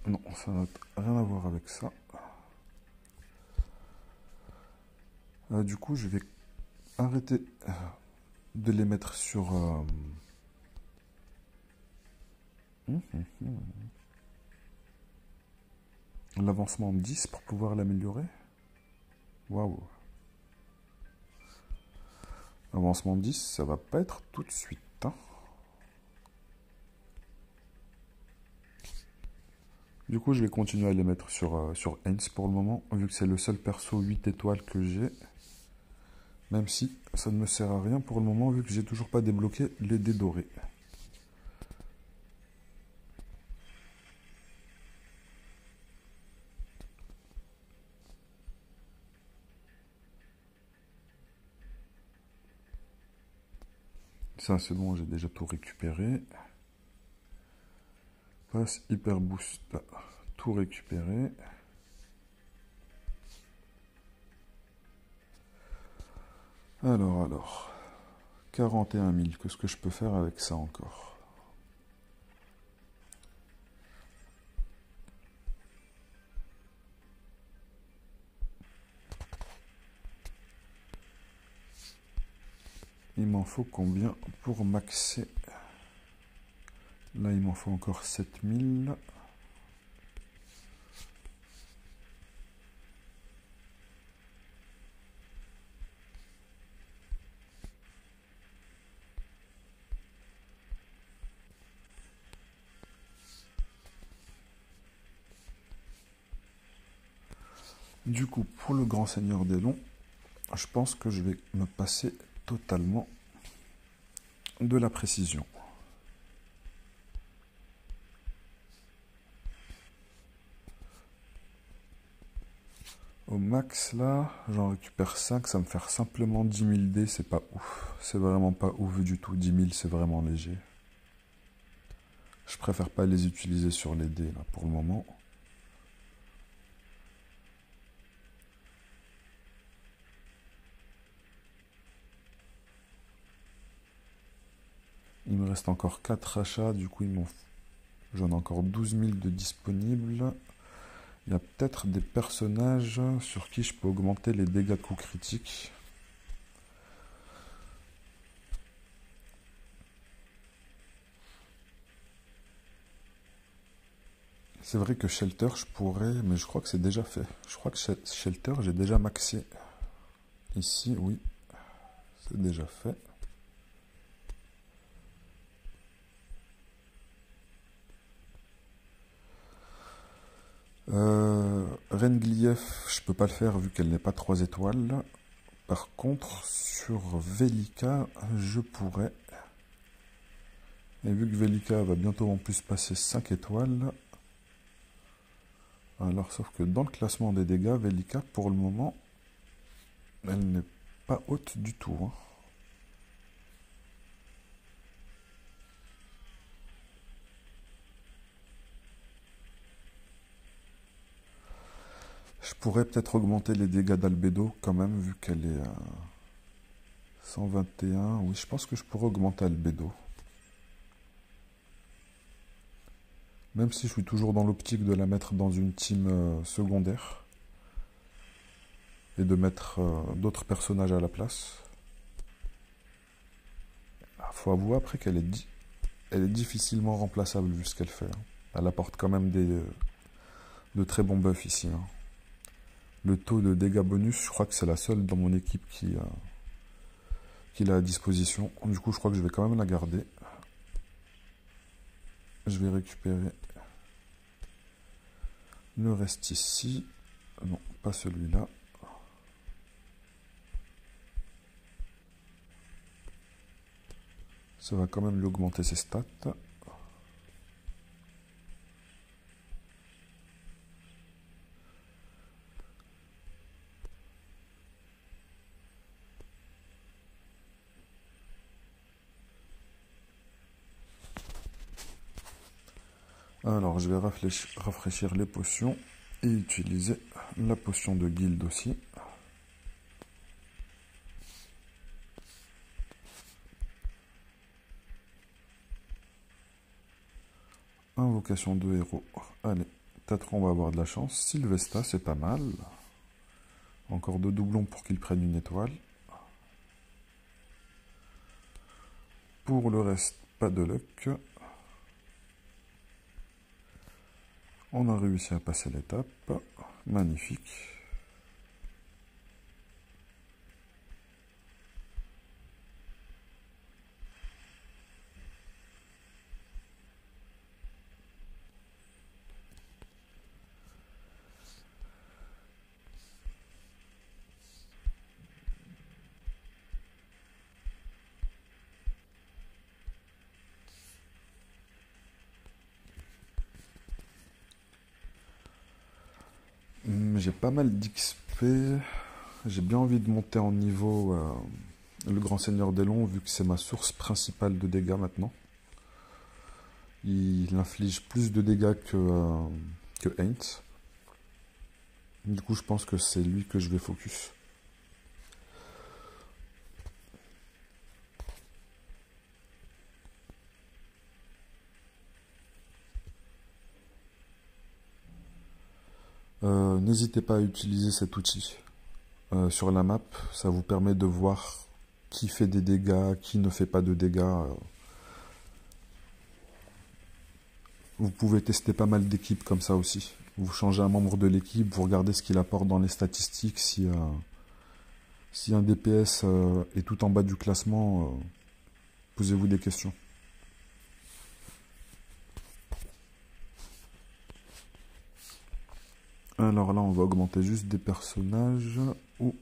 Non, ça n'a rien à voir avec ça. Du coup, je vais arrêter de les mettre sur... l'avancement 10 pour pouvoir l'améliorer. Waouh. Avancement 10, ça va pas être tout de suite. Hein. Du coup, je vais continuer à les mettre sur Heinz pour le moment, vu que c'est le seul perso 8 étoiles que j'ai. Même si ça ne me sert à rien pour le moment, vu que j'ai toujours pas débloqué les dés dorés. Ça, c'est bon, j'ai déjà tout récupéré. Passe hyper boost, tout récupéré. Alors. 41 000, qu'est-ce que je peux faire avec ça encore? Il m'en faut combien pour maxer? Là, il m'en faut encore 7000. Du coup, pour le grand seigneur des longs, je pense que je vais me passer totalement de la précision. Au max, là, j'en récupère 5, ça me fait simplement 10 000 dés, c'est pas ouf. C'est vraiment pas ouf du tout, 10 000 c'est vraiment léger. Je préfère pas les utiliser sur les dés, là, pour le moment. Il me reste encore 4 achats, du coup j'en ai encore 12 000 de disponibles. Il y a peut-être des personnages sur qui je peux augmenter les dégâts de coups critiques. C'est vrai que Shelter, je pourrais, mais je crois que c'est déjà fait. Je crois que Shelter, j'ai déjà maxé. Ici, oui, c'est déjà fait. Renglief, je peux pas le faire vu qu'elle n'est pas 3 étoiles. Par contre, sur Velika, je pourrais. Et vu que Velika va bientôt en plus passer 5 étoiles. Alors, sauf que dans le classement des dégâts, Velika, pour le moment, elle n'est pas haute du tout. Hein. Je pourrais peut-être augmenter les dégâts d'Albedo quand même, vu qu'elle est à 121. Oui, je pense que je pourrais augmenter Albedo. Même si je suis toujours dans l'optique de la mettre dans une team secondaire. Et de mettre d'autres personnages à la place. Faut avouer après qu'elle est, elle est difficilement remplaçable vu ce qu'elle fait. Hein. Elle apporte quand même de très bons buffs ici. Hein. Le taux de dégâts bonus, je crois que c'est la seule dans mon équipe qui l'a à disposition. Du coup, je crois que je vais quand même la garder. Je vais récupérer le reste ici. Non, pas celui-là. Ça va quand même lui augmenter ses stats. Alors, je vais rafraîchir les potions et utiliser la potion de guilde aussi. Invocation de héros. Allez, peut-être on va avoir de la chance. Sylvesta, c'est pas mal. Encore 2 doublons pour qu'il prenne une étoile. Pour le reste, pas de luck. On a réussi à passer l'étape. Magnifique. J'ai pas mal d'XP. J'ai bien envie de monter en niveau le Grand Seigneur d'Elon, vu que c'est ma source principale de dégâts maintenant. Il inflige plus de dégâts que Heinz. Du coup, je pense que c'est lui que je vais focus. N'hésitez pas à utiliser cet outil sur la map. Ça vous permet de voir qui fait des dégâts, qui ne fait pas de dégâts. Vous pouvez tester pas mal d'équipes comme ça aussi. Vous changez un membre de l'équipe, vous regardez ce qu'il apporte dans les statistiques. Si un DPS est tout en bas du classement, posez-vous des questions. Alors là, on va augmenter juste des personnages, ou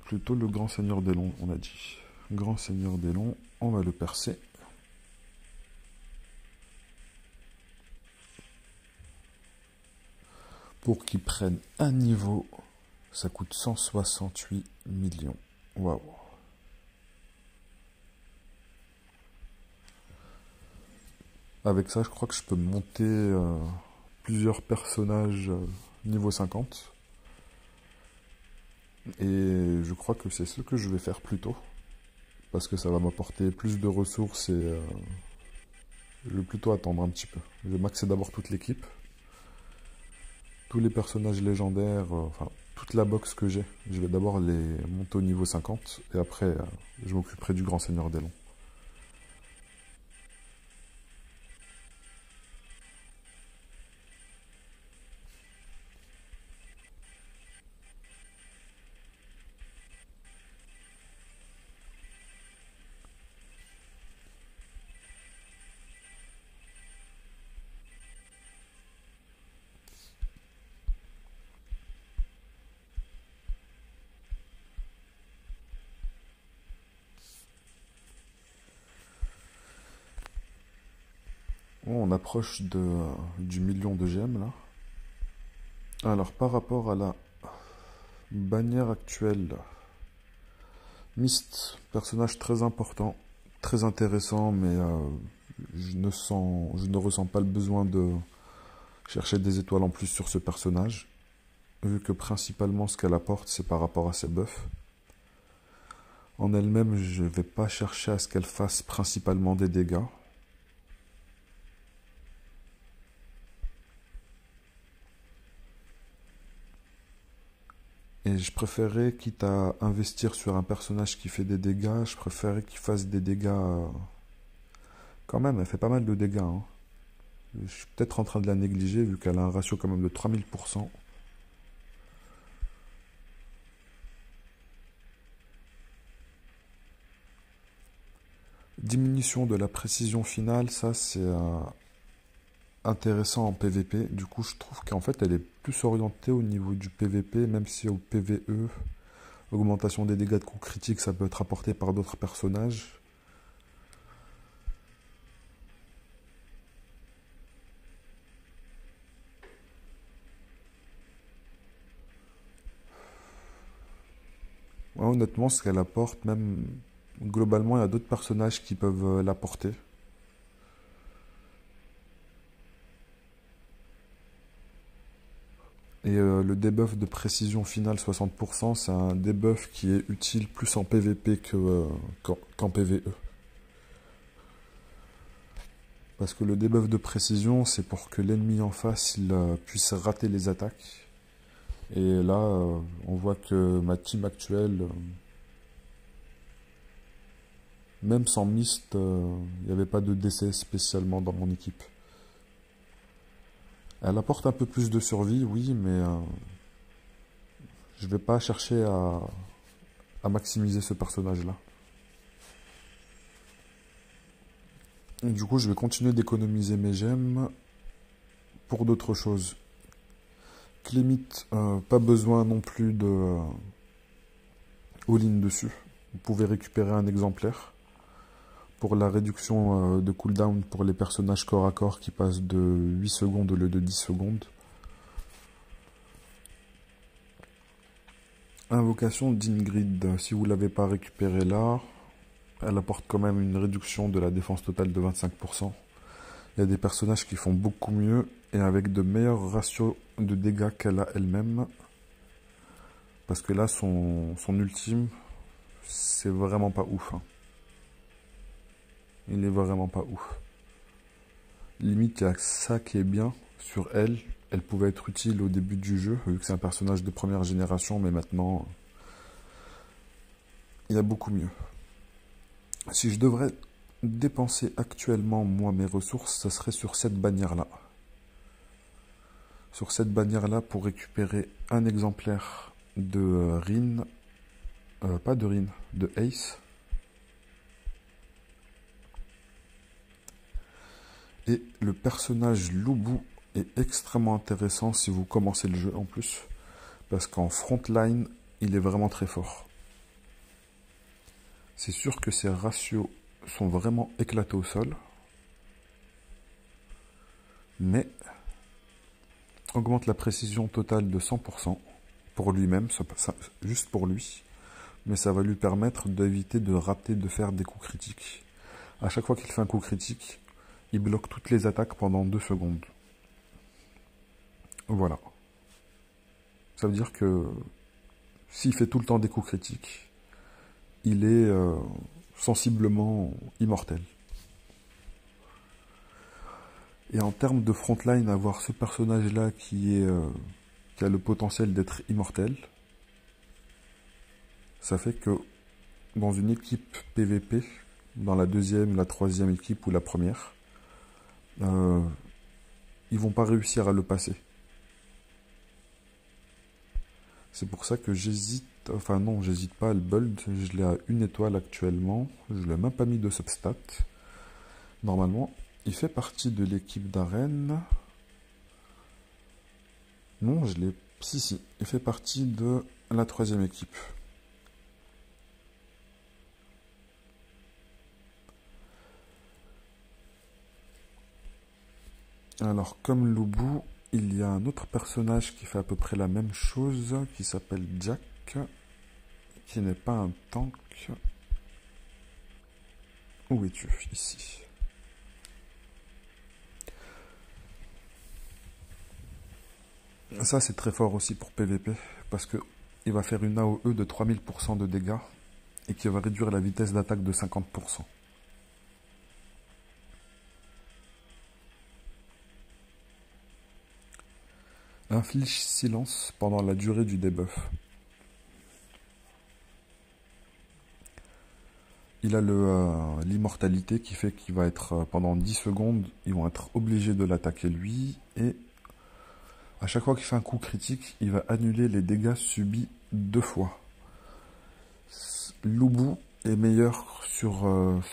plutôt le Grand Seigneur d'Elon, on a dit. Grand Seigneur d'Elon, on va le percer. Pour qu'il prenne un niveau, ça coûte 168 millions. Waouh. Avec ça, je crois que je peux monter plusieurs personnages niveau 50. Et je crois que c'est ce que je vais faire plus tôt. Parce que ça va m'apporter plus de ressources et je vais plutôt attendre un petit peu. Je vais maxer d'abord toute l'équipe. Tous les personnages légendaires, enfin toute la box que j'ai, je vais d'abord les monter au niveau 50 et après je m'occuperai du Grand Seigneur d'Elon. On approche du million de gemmes là. Alors par rapport à la bannière actuelle, Myst, personnage très important, très intéressant, mais je ne ressens pas le besoin de chercher des étoiles en plus sur ce personnage, vu que principalement ce qu'elle apporte c'est par rapport à ses buffs. En elle-même, je ne vais pas chercher à ce qu'elle fasse principalement des dégâts. Et je préférais, quitte à investir sur un personnage qui fait des dégâts, je préférais qu'il fasse des dégâts... Quand même, elle fait pas mal de dégâts, hein. Je suis peut-être en train de la négliger, vu qu'elle a un ratio quand même de 3000%. Diminution de la précision finale, ça c'est intéressant en PVP. Du coup, je trouve qu'en fait, elle est plus orientée au niveau du PVP, même si au PVE, augmentation des dégâts de coups critiques, ça peut être apporté par d'autres personnages. Ouais, honnêtement, ce qu'elle apporte, même globalement, il y a d'autres personnages qui peuvent l'apporter. Et le debuff de précision finale 60%, c'est un debuff qui est utile plus en PVP qu'en PVE. Parce que le debuff de précision, c'est pour que l'ennemi en face il, puisse rater les attaques. Et là, on voit que ma team actuelle, même sans Myst, il n'y avait pas de décès spécialement dans mon équipe. Elle apporte un peu plus de survie, oui, mais je vais pas chercher à maximiser ce personnage-là. Du coup, je vais continuer d'économiser mes gemmes pour d'autres choses. Clémite, pas besoin non plus de all-in dessus. Vous pouvez récupérer un exemplaire pour la réduction de cooldown pour les personnages corps à corps qui passent de 8 secondes au lieu de 10 secondes. Invocation d'Ingrid, si vous ne l'avez pas récupérée là, elle apporte quand même une réduction de la défense totale de 25%. Il y a des personnages qui font beaucoup mieux et avec de meilleurs ratios de dégâts qu'elle a elle-même. Parce que là, son ultime, c'est vraiment pas ouf, hein. Il est vraiment pas ouf. Limite, il y a ça qui est bien sur elle. Elle pouvait être utile au début du jeu, vu que c'est un personnage de première génération, mais maintenant, il y a beaucoup mieux. Si je devrais dépenser actuellement, moi, mes ressources, ça serait sur cette bannière-là. Sur cette bannière-là, pour récupérer un exemplaire de Rin, pas de Rin, de Ace. Et le personnage Lubu est extrêmement intéressant si vous commencez le jeu en plus. Parce qu'en frontline, il est vraiment très fort. C'est sûr que ses ratios sont vraiment éclatés au sol. Mais augmente la précision totale de 100% pour lui-même, juste pour lui. Mais ça va lui permettre d'éviter de rater de faire des coups critiques. À chaque fois qu'il fait un coup critique, il bloque toutes les attaques pendant 2 secondes. Voilà. Ça veut dire que s'il fait tout le temps des coups critiques, il est sensiblement immortel. Et en termes de frontline, avoir ce personnage-là qui a le potentiel d'être immortel, ça fait que dans une équipe PVP, dans la deuxième, la troisième équipe ou la première, ils vont pas réussir à le passer. C'est pour ça que j'hésite, enfin non, j'hésite pas à le build, je l'ai à 1 étoile actuellement, je l'ai même pas mis de substat. Normalement, il fait partie de l'équipe d'arène. Non, je l'ai, si, il fait partie de la troisième équipe. Alors, comme Lubu, il y a un autre personnage qui fait à peu près la même chose, qui s'appelle Jack, qui n'est pas un tank. Où es-tu? Ici. Ça, c'est très fort aussi pour PVP, parce que il va faire une AOE de 3000% de dégâts, et qui va réduire la vitesse d'attaque de 50%. Inflige silence pendant la durée du debuff. Il a l'immortalité qui fait qu'il va être, pendant 10 secondes, ils vont être obligés de l'attaquer lui, et à chaque fois qu'il fait un coup critique, il va annuler les dégâts subis 2 fois. Lubu est meilleur sur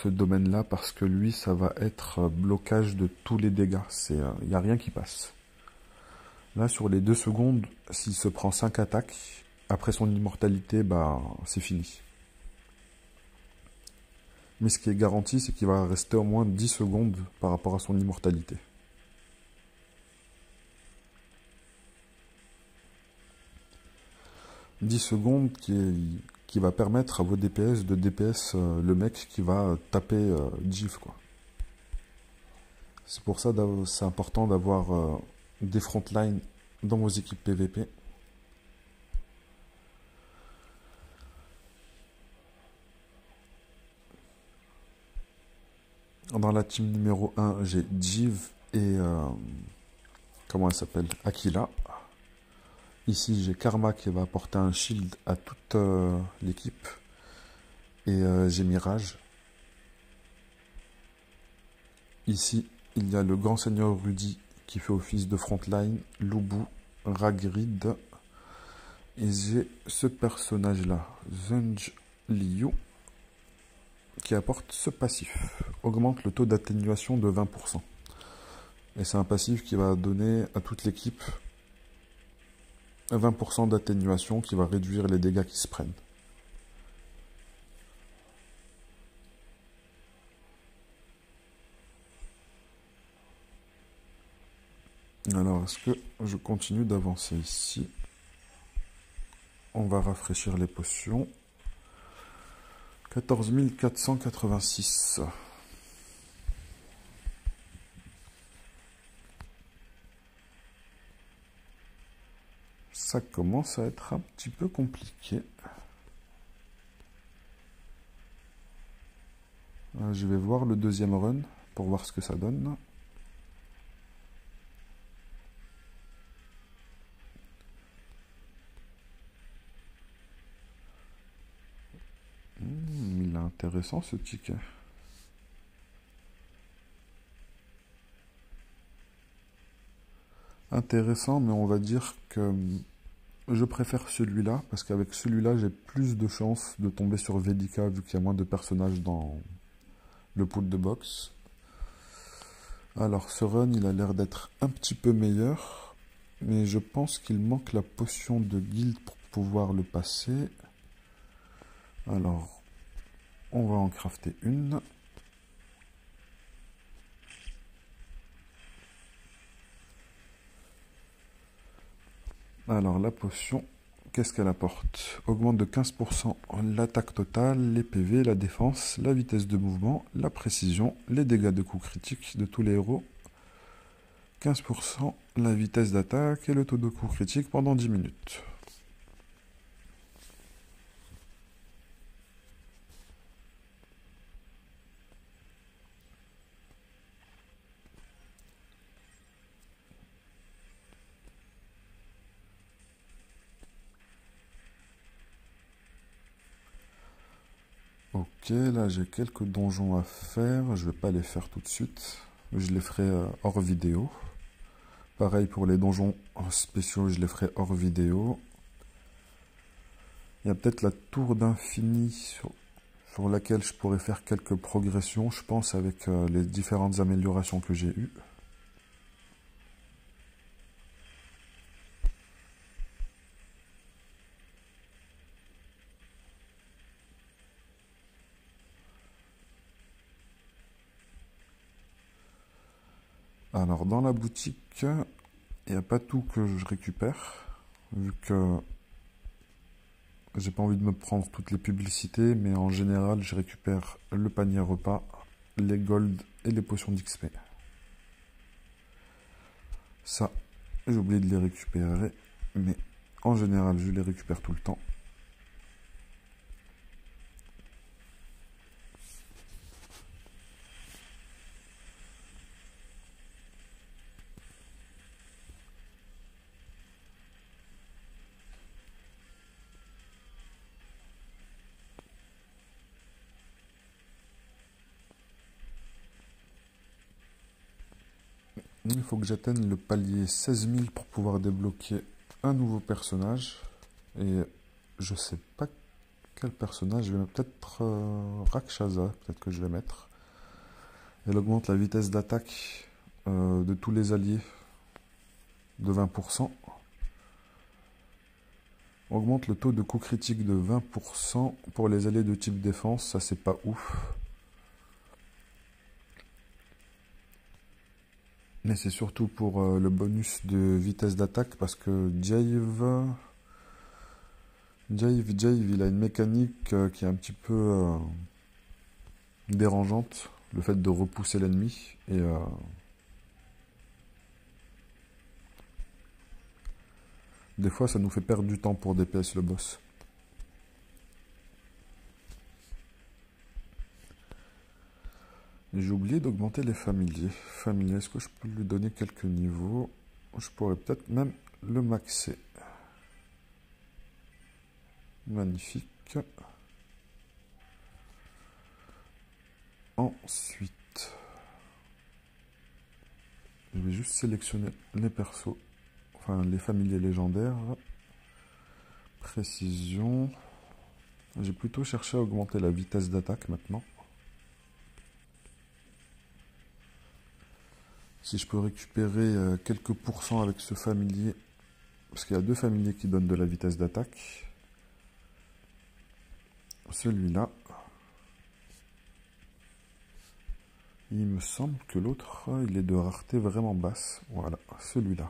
ce domaine-là parce que lui, ça va être blocage de tous les dégâts. Il n'y a rien qui passe. Là, sur les 2 secondes, s'il se prend 5 attaques, après son immortalité, bah, c'est fini. Mais ce qui est garanti, c'est qu'il va rester au moins 10 secondes par rapport à son immortalité. « 10 secondes qui va permettre à vos DPS de DPS le mec qui va taper Jif, quoi. C'est pour ça que c'est important d'avoir des frontlines dans vos équipes PVP. Dans la team numéro 1, j'ai Jiv et... comment elle s'appelle? Aquila. Ici, j'ai Karma qui va apporter un shield à toute l'équipe. Et j'ai Mirage. Ici, il y a le grand seigneur Rudy qui fait office de frontline, Lubu, Ragrid. Et j'ai ce personnage-là, Zunj Liu, qui apporte ce passif. Augmente le taux d'atténuation de 20%. Et c'est un passif qui va donner à toute l'équipe 20% d'atténuation qui va réduire les dégâts qui se prennent. Alors, est-ce que je continue d'avancer ici? On va rafraîchir les potions. 14 486. Ça commence à être un petit peu compliqué. Je vais voir le deuxième run pour voir ce que ça donne. Il est intéressant ce ticket. Intéressant, mais on va dire que je préfère celui-là, parce qu'avec celui-là, j'ai plus de chances de tomber sur Vedica, vu qu'il y a moins de personnages dans le pool de box. Alors, ce run, il a l'air d'être un petit peu meilleur, mais je pense qu'il manque la potion de guild pour pouvoir le passer. Alors, on va en crafter une. Alors, la potion, qu'est-ce qu'elle apporte? Augmente de 15% l'attaque totale, les PV, la défense, la vitesse de mouvement, la précision, les dégâts de coups critiques de tous les héros. 15% la vitesse d'attaque et le taux de coups critiques pendant 10 minutes. Ok, là j'ai quelques donjons à faire. Je vais pas les faire tout de suite. Je les ferai hors vidéo. Pareil pour les donjons spéciaux, je les ferai hors vidéo. Il y a peut-être la tour d'infini sur laquelle je pourrais faire quelques progressions, je pense, avec les différentes améliorations que j'ai eues. Alors, dans la boutique, il n'y a pas tout que je récupère, vu que j'ai pas envie de me prendre toutes les publicités, mais en général, je récupère le panier repas, les gold et les potions d'XP. Ça, j'ai oublié de les récupérer, mais en général, je les récupère tout le temps. Il faut que j'atteigne le palier 16 000 pour pouvoir débloquer un nouveau personnage. Et je sais pas quel personnage. Je vais peut-être Rakshasa, peut-être que je vais mettre. Elle augmente la vitesse d'attaque de tous les alliés de 20%. Augmente le taux de coup critique de 20% pour les alliés de type défense. Ça, c'est pas ouf. Mais c'est surtout pour le bonus de vitesse d'attaque parce que Jave, il a une mécanique qui est un petit peu dérangeante. Le fait de repousser l'ennemi. Et des fois, ça nous fait perdre du temps pour DPS le boss. J'ai oublié d'augmenter les familiers. Familier, est-ce que je peux lui donner quelques niveaux? Je pourrais peut-être même le maxer. Magnifique. Ensuite, je vais juste sélectionner les persos. Enfin, les familiers légendaires. Précision. J'ai plutôt cherché à augmenter la vitesse d'attaque maintenant. Si je peux récupérer quelques pourcents avec ce familier, parce qu'il y a deux familiers qui donnent de la vitesse d'attaque. Celui-là. Il me semble que l'autre, il est de rareté vraiment basse. Voilà, celui-là.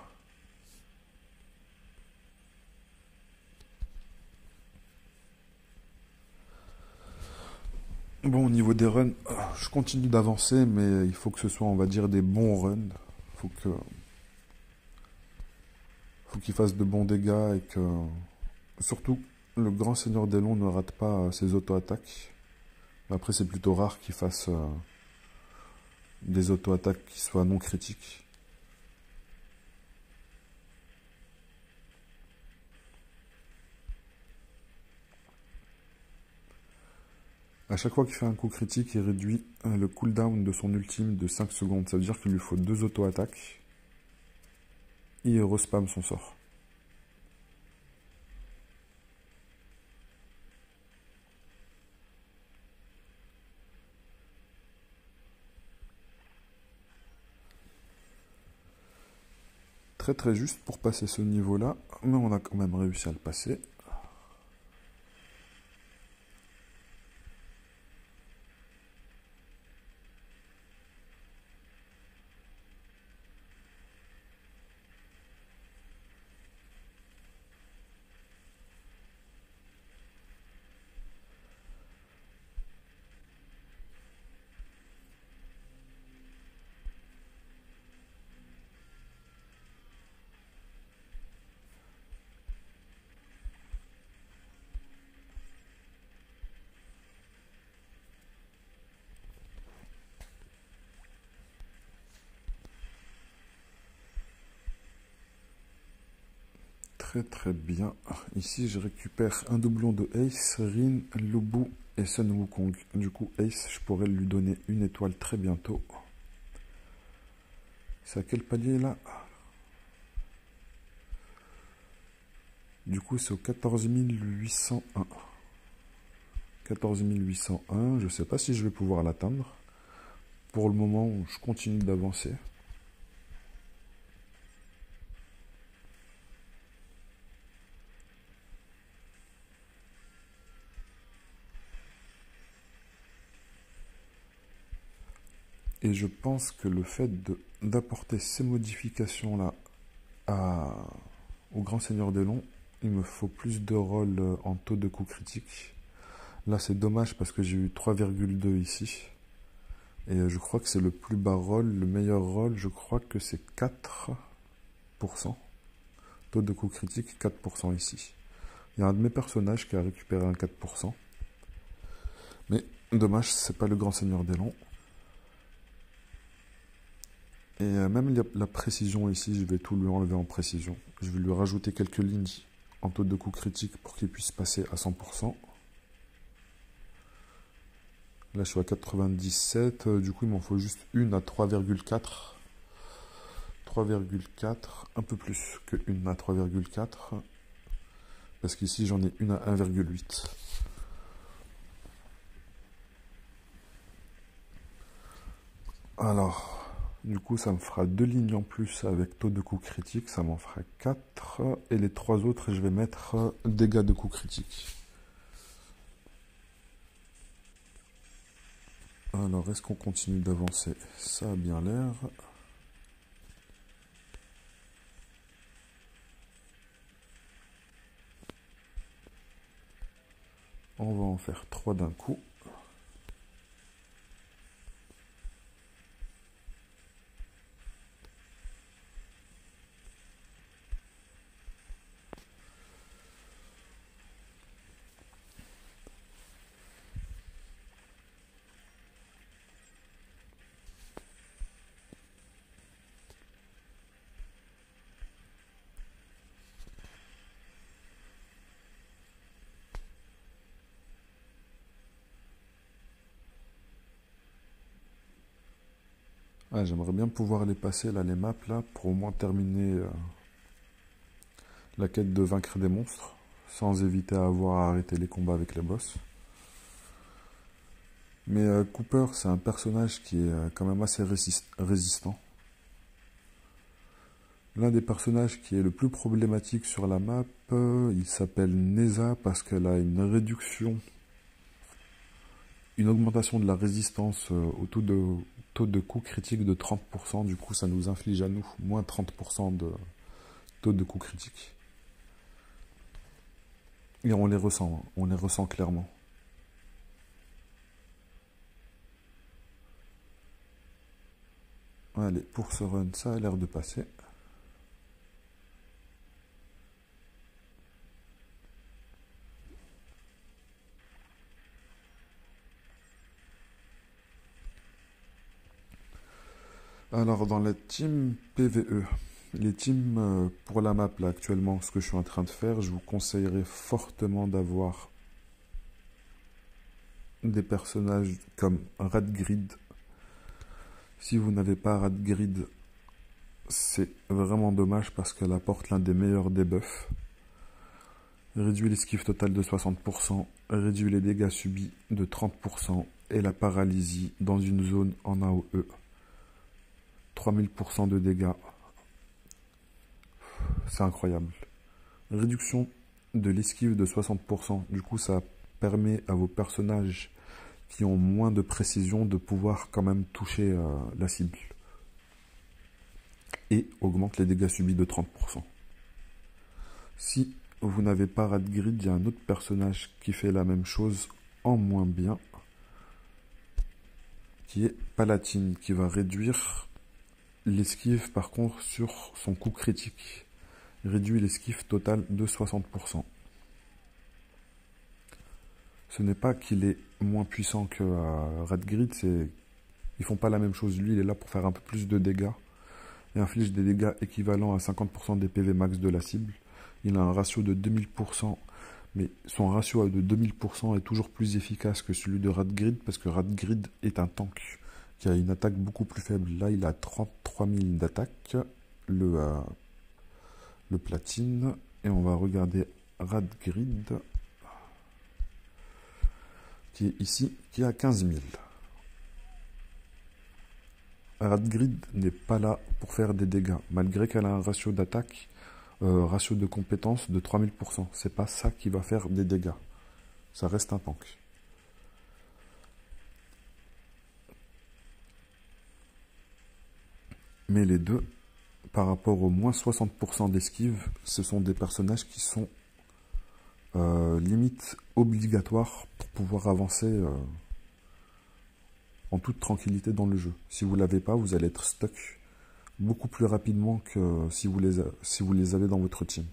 Bon, au niveau des runs, je continue d'avancer, mais il faut que ce soit, on va dire, des bons runs. Faut qu'il fasse de bons dégâts et que, surtout, le grand seigneur d'Elon ne rate pas ses auto-attaques. Après, c'est plutôt rare qu'il fasse des auto-attaques qui soient non critiques. À chaque fois qu'il fait un coup critique, il réduit le cooldown de son ultime de 5 secondes. Ça veut dire qu'il lui faut 2 auto-attaques. Et il respam son sort. Très très juste pour passer ce niveau-là, mais on a quand même réussi à le passer. Très très bien. Ici, je récupère un doublon de Ace, Rin, Lubu et Sun Wukong. Du coup, Ace, je pourrais lui donner une étoile très bientôt. C'est à quel palier là? Du coup, c'est au 14 801. 14 801, je ne sais pas si je vais pouvoir l'atteindre. Pour le moment, je continue d'avancer. Et je pense que le fait de d'apporter ces modifications-là au Grand Seigneur des Longs, il me faut plus de rôles en taux de coup critique. Là, c'est dommage parce que j'ai eu 3,2 ici. Et je crois que c'est le plus bas roll. Le meilleur roll, je crois que c'est 4%. Taux de coup critique, 4% ici. Il y a un de mes personnages qui a récupéré un 4%. Mais dommage, c'est pas le Grand Seigneur des Longs. Et même la précision ici, je vais tout lui enlever en précision. Je vais lui rajouter quelques lignes en taux de coup critique pour qu'il puisse passer à 100%. Là, je suis à 97. Du coup, il m'en faut juste une à 3,4. 3,4. Un peu plus que une à 3,4. Parce qu'ici, j'en ai une à 1,8. Alors, du coup, ça me fera 2 lignes en plus avec taux de coup critique. Ça m'en fera 4. Et les 3 autres, je vais mettre dégâts de coup critique. Alors, est-ce qu'on continue d'avancer? Ça a bien l'air. On va en faire 3 d'un coup. Ah, j'aimerais bien pouvoir les passer, là, les maps, là, pour au moins terminer la quête de vaincre des monstres, sans éviter à avoir à arrêter les combats avec les boss. Mais Cooper, c'est un personnage qui est quand même assez résistant. L'un des personnages qui est le plus problématique sur la map, il s'appelle Neza parce qu'elle a une réduction, une augmentation de la résistance au taux de coup critique de 30%. Du coup, ça nous inflige à nous moins 30% de taux de coup critique. Et on les ressent clairement. Allez, pour ce run, ça a l'air de passer. Alors, dans la team PvE, les teams pour la map, là, actuellement, ce que je suis en train de faire, je vous conseillerais fortement d'avoir des personnages comme Radgrid. Si vous n'avez pas Radgrid, c'est vraiment dommage parce qu'elle apporte l'un des meilleurs debuffs. Réduit l'esquive totale de 60%, réduit les dégâts subis de 30% et la paralysie dans une zone en AOE. 3000% de dégâts. C'est incroyable. Réduction de l'esquive de 60%. Du coup, ça permet à vos personnages qui ont moins de précision de pouvoir quand même toucher la cible. Et augmente les dégâts subis de 30%. Si vous n'avez pas Radgrid, il y a un autre personnage qui fait la même chose en moins bien, qui est Palatine, qui va réduire l'esquive par contre sur son coup critique. Réduit l'esquive totale de 60%. Ce n'est pas qu'il est moins puissant que Radgrid, ils font pas la même chose. Lui, il est là pour faire un peu plus de dégâts et inflige des dégâts équivalents à 50% des PV max de la cible. Il a un ratio de 2000%, mais son ratio de 2000% est toujours plus efficace que celui de Radgrid parce que Radgrid est un tank qui a une attaque beaucoup plus faible. Là, il a 33 000 d'attaque, le platine, et on va regarder Radgrid, qui est ici, qui a 15 000. Radgrid n'est pas là pour faire des dégâts, malgré qu'elle a un ratio d'attaque, ratio de compétence de 3000%. C'est pas ça qui va faire des dégâts. Ça reste un tank. Mais les deux, par rapport au moins 60% d'esquive, ce sont des personnages qui sont limite obligatoires pour pouvoir avancer en toute tranquillité dans le jeu. Si vous ne l'avez pas, vous allez être stuck beaucoup plus rapidement que si vous les avez dans votre team.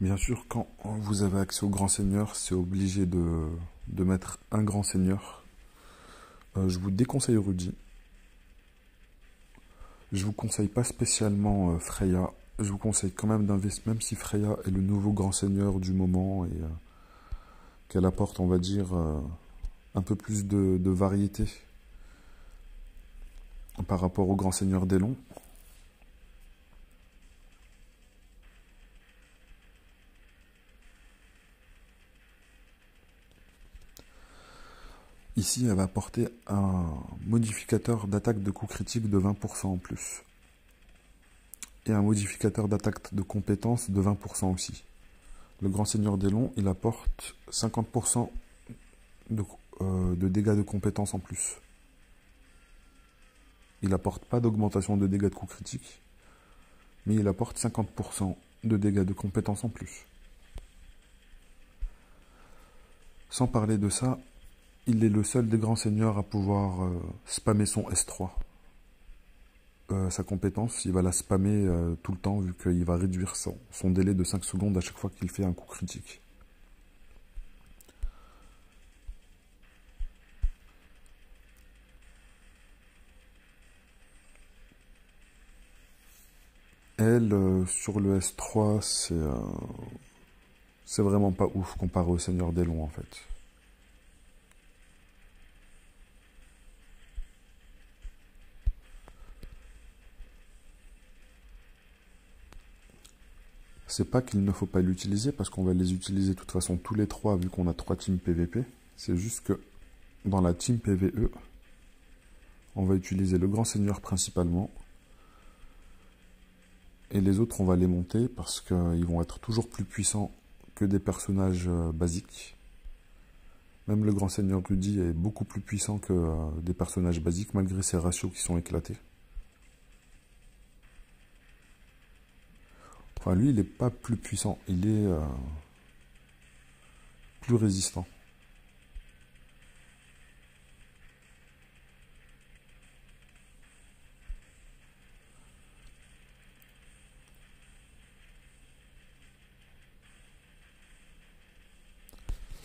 Bien sûr, quand vous avez accès au grand seigneur, c'est obligé de mettre un grand seigneur. Je vous déconseille Rudy. Je vous conseille pas spécialement Freya. Je vous conseille quand même d'investir, même si Freya est le nouveau grand seigneur du moment et qu'elle apporte, on va dire, un peu plus de variété par rapport au grand seigneur d'Elon. Ici, elle va apporter un modificateur d'attaque de coup critique de 20% en plus. Et un modificateur d'attaque de compétence de 20% aussi. Le grand seigneur d'Elon, il apporte 50% de dégâts de compétence en plus. Il apporte pas d'augmentation de dégâts de coup critique, mais il apporte 50% de dégâts de compétence en plus. Sans parler de ça, il est le seul des grands seigneurs à pouvoir spammer son S3. Sa compétence, il va la spammer tout le temps vu qu'il va réduire son délai de 5 secondes à chaque fois qu'il fait un coup critique. Elle, sur le S3, c'est vraiment pas ouf comparé au Seigneur d'Elon en fait. C'est pas qu'il ne faut pas l'utiliser, parce qu'on va les utiliser de toute façon tous les trois, vu qu'on a 3 teams PVP. C'est juste que dans la team PVE, on va utiliser le grand seigneur principalement. Et les autres, on va les monter, parce qu'ils vont être toujours plus puissants que des personnages basiques. Même le grand seigneur Rudy est beaucoup plus puissant que des personnages basiques, malgré ses ratios qui sont éclatés. Enfin, lui, il n'est pas plus puissant, il est plus résistant.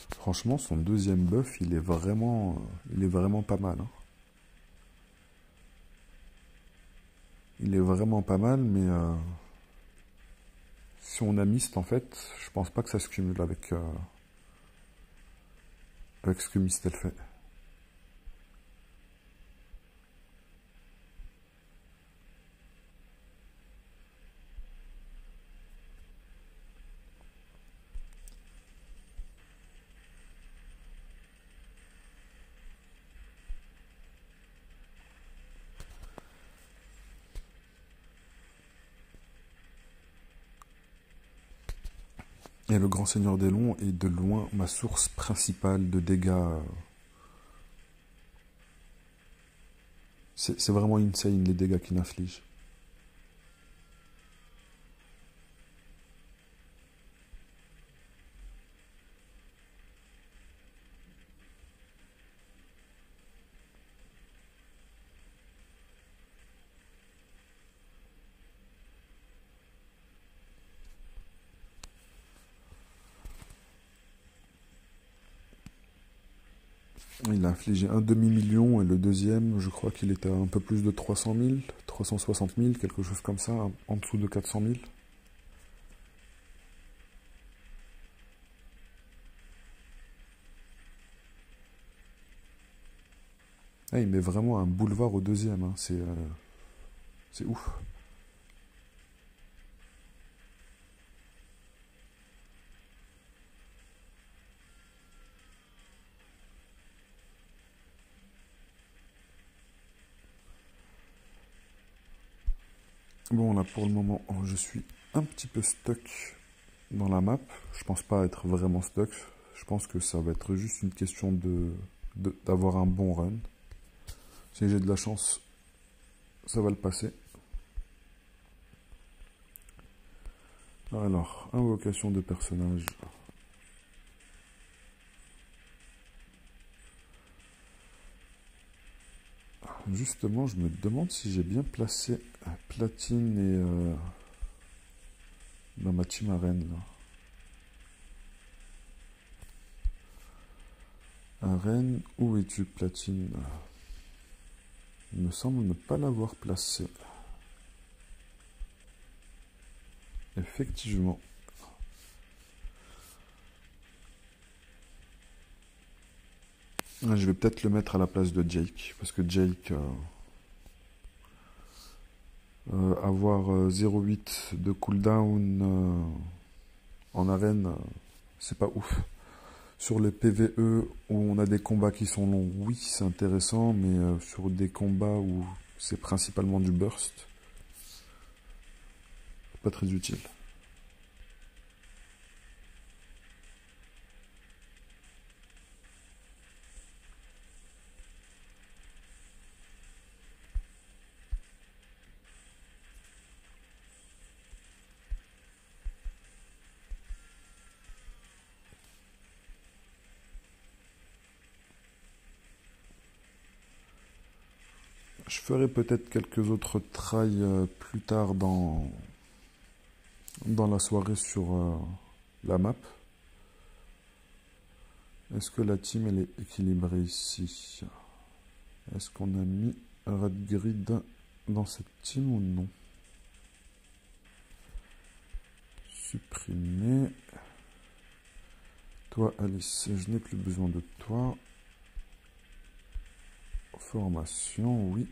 Franchement, son deuxième buff, il est vraiment pas mal. Hein. Il est vraiment pas mal, mais si on a Mist, en fait, je pense pas que ça se cumule avec ce que Mist elle fait. Et le grand seigneur d'Elon est de loin ma source principale de dégâts. C'est vraiment insane les dégâts qu'il inflige. Il a infligé un demi-million et le deuxième, je crois qu'il était à un peu plus de 300 000, 360 000, quelque chose comme ça, en dessous de 400 000. Ah, il met vraiment un boulevard au deuxième. Hein. C'est ouf. Bon, là, pour le moment, je suis un petit peu stuck dans la map. Je pense pas être vraiment stuck. Je pense que ça va être juste une question d'avoir un bon run. Si j'ai de la chance, ça va le passer. Alors, invocation de personnage. Justement, je me demande si j'ai bien placé Platine et dans ma team arène là. Arène, où es-tu, Platine? Il me semble ne pas l'avoir placé. Effectivement. Je vais peut-être le mettre à la place de Jake, parce que Jake, avoir 0,8 de cooldown en arène, c'est pas ouf. Sur les PvE où on a des combats qui sont longs, oui, c'est intéressant, mais sur des combats où c'est principalement du burst, pas très utile. Je ferai peut-être quelques autres tries plus tard dans la soirée sur la map. Est-ce que la team elle est équilibrée ici? Est-ce qu'on a mis Radgrid dans cette team ou non? Supprimer. Toi, Alice, je n'ai plus besoin de toi. Formation, oui.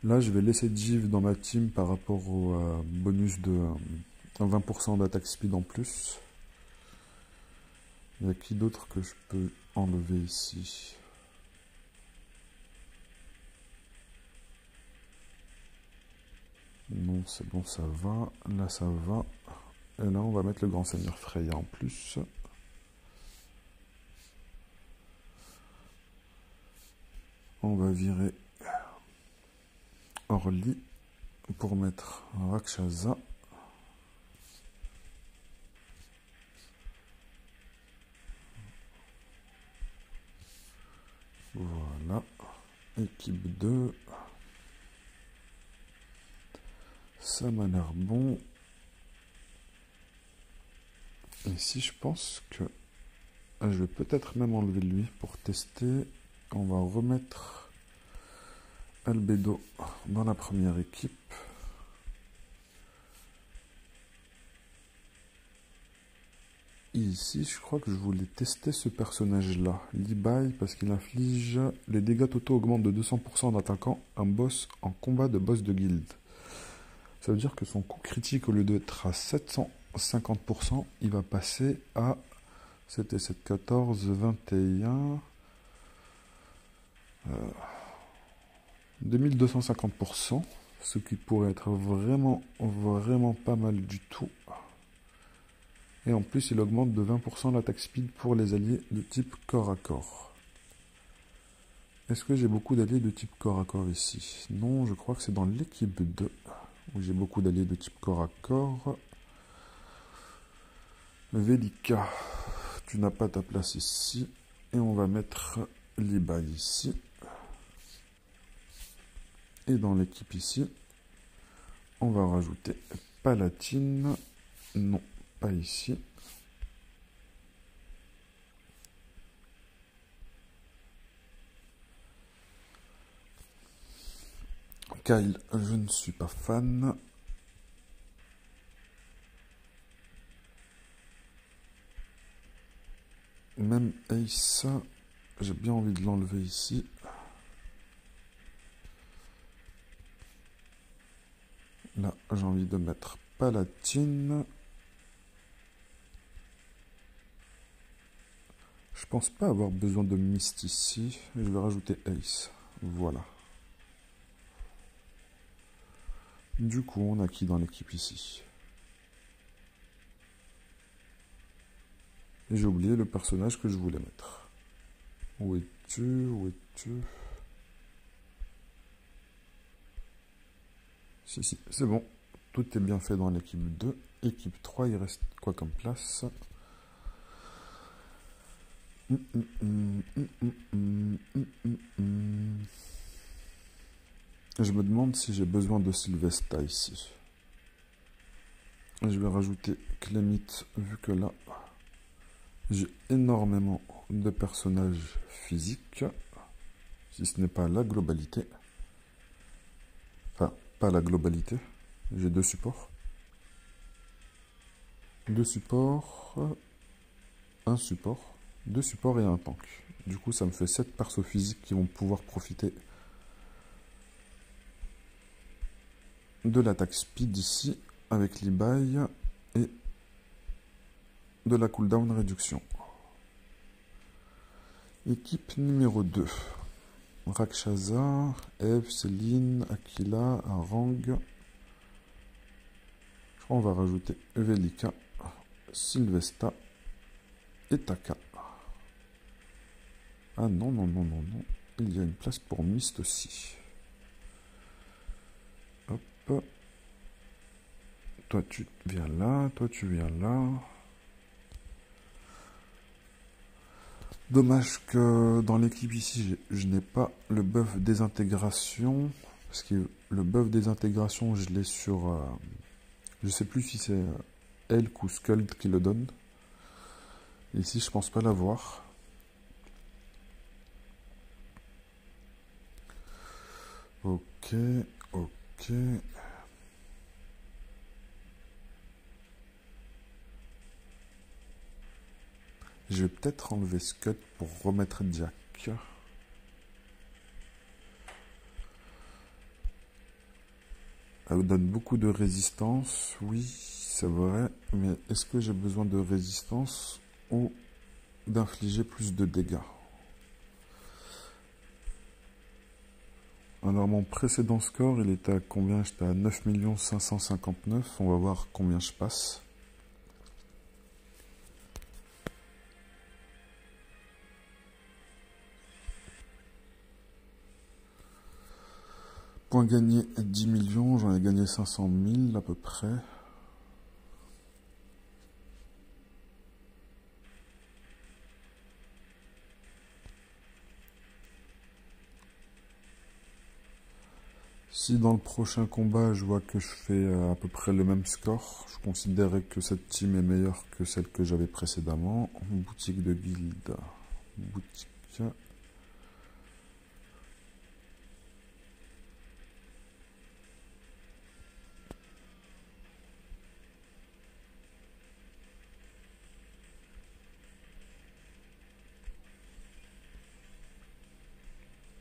Là, je vais laisser Jiv dans ma team par rapport au bonus de 20% d'attaque speed en plus. Il y a qui d'autre que je peux enlever ici? Non, c'est bon, ça va. Là, ça va. Et là, on va mettre le grand seigneur Freya en plus. On va virer Orly pour mettre Rakshasa. Voilà. Équipe 2. Ça m'a l'air bon. Ici, je pense que je vais peut-être même enlever lui pour tester. On va remettre Albedo dans la première équipe. Et ici, je crois que je voulais tester ce personnage-là, Libai, parce qu'il inflige les dégâts totaux augmentent de 200% en attaquant un boss en combat de boss de guilde. Ça veut dire que son coup critique, au lieu d'être à 750%, il va passer à... C'était 714, 21... 2250%, ce qui pourrait être vraiment, vraiment pas mal du tout. Et en plus, il augmente de 20% l'attaque speed pour les alliés de type corps à corps. Est-ce que j'ai beaucoup d'alliés de type corps à corps ici? Non, je crois que c'est dans l'équipe 2 où j'ai beaucoup d'alliés de type corps à corps. Velika, tu n'as pas ta place ici. Et on va mettre Liba ici. Et dans l'équipe ici, on va rajouter Palatine. Non, pas ici. Kyle, je ne suis pas fan. Même Ace, j'ai bien envie de l'enlever ici. Là, j'ai envie de mettre Palatine. Je pense pas avoir besoin de Mist ici. Je vais rajouter Ace. Voilà. Du coup, on a qui dans l'équipe ici? Et j'ai oublié le personnage que je voulais mettre. Où es-tu? Où es-tu? Si, c'est bon. Tout est bien fait dans l'équipe 2. Équipe 3, il reste quoi comme place? Je me demande si j'ai besoin de Sylvesta ici. Je vais rajouter Clémite, vu que là, j'ai énormément de personnages physiques, si ce n'est pas la globalité. Enfin, pas la globalité. J'ai deux supports. Deux supports, un support, deux supports et un tank. Du coup, ça me fait 7 persos physiques qui vont pouvoir profiter de l'attaque speed ici, avec l'e-buy et de la cooldown réduction. Équipe numéro 2. Rakshasa, Eve, Céline, Aquila, Arang. Je crois qu'on va rajouter Velika, Sylvesta et Taka. Ah non, non, non, non, non. Il y a une place pour Mist aussi. Hop. Toi, tu viens là. Toi, tu viens là. Dommage que dans l'équipe ici, je n'ai pas le buff désintégration. Parce que le buff désintégration, je l'ai sur... je sais plus si c'est Elk ou Skuld qui le donne. Ici, je pense pas l'avoir. Ok, ok. Je vais peut-être enlever Scud pour remettre Jack. Elle donne beaucoup de résistance, oui, c'est vrai. Mais est-ce que j'ai besoin de résistance ou d'infliger plus de dégâts? Alors mon précédent score, il était à combien? J'étais à 9 559 000. On va voir combien je passe. Points gagnés 10 millions, j'en ai gagné 500 000 à peu près. Si dans le prochain combat, je vois que je fais à peu près le même score, je considérais que cette team est meilleure que celle que j'avais précédemment. Boutique de guilde. Boutique.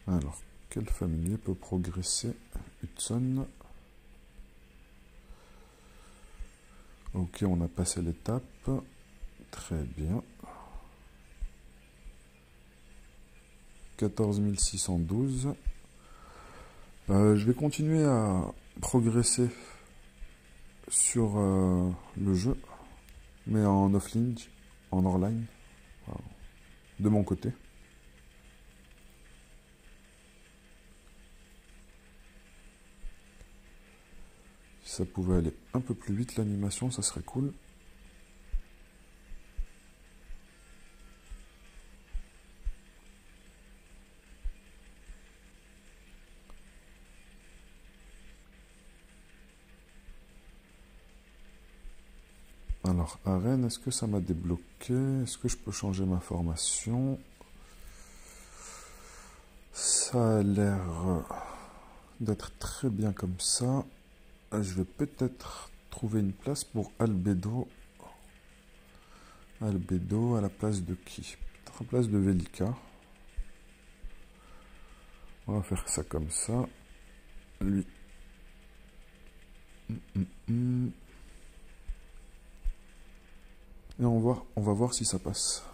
Alors, quel familier peut progresser? Hudson. Ok, on a passé l'étape. Très bien. 14 612. Je vais continuer à progresser sur le jeu, mais en offline, en online, de mon côté. Si ça pouvait aller un peu plus vite l'animation, ça serait cool. Alors, arène, est-ce que ça m'a débloqué? Est-ce que je peux changer ma formation? Ça a l'air d'être très bien comme ça. Je vais peut-être trouver une place pour Albedo. Albedo à la place de qui? Peut-être à la place de Velika. On va faire ça comme ça. Lui, Et on va voir si ça passe.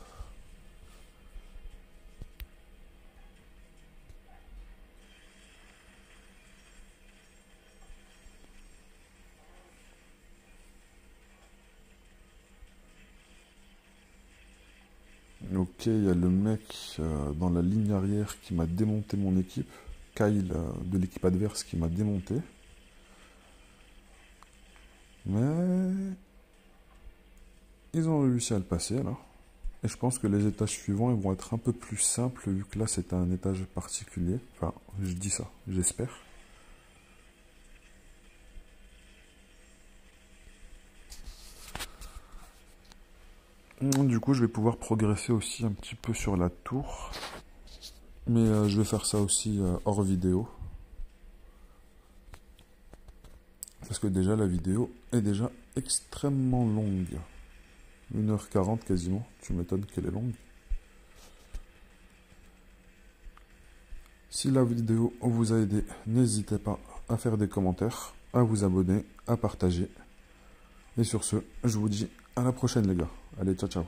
Ok, il y a le mec dans la ligne arrière qui m'a démonté mon équipe. Kyle de l'équipe adverse qui m'a démonté. Mais ils ont réussi à le passer alors. Et je pense que les étages suivants ils vont être un peu plus simples vu que là c'est un étage particulier. Enfin, je dis ça, j'espère. Du coup, je vais pouvoir progresser aussi un petit peu sur la tour. Mais je vais faire ça aussi hors vidéo. Parce que déjà, la vidéo est déjà extrêmement longue. 1h40 quasiment. Tu m'étonnes qu'elle est longue. Si la vidéo vous a aidé, n'hésitez pas à faire des commentaires, à vous abonner, à partager. Et sur ce, je vous dis à la prochaine les gars. Allez, ciao ciao.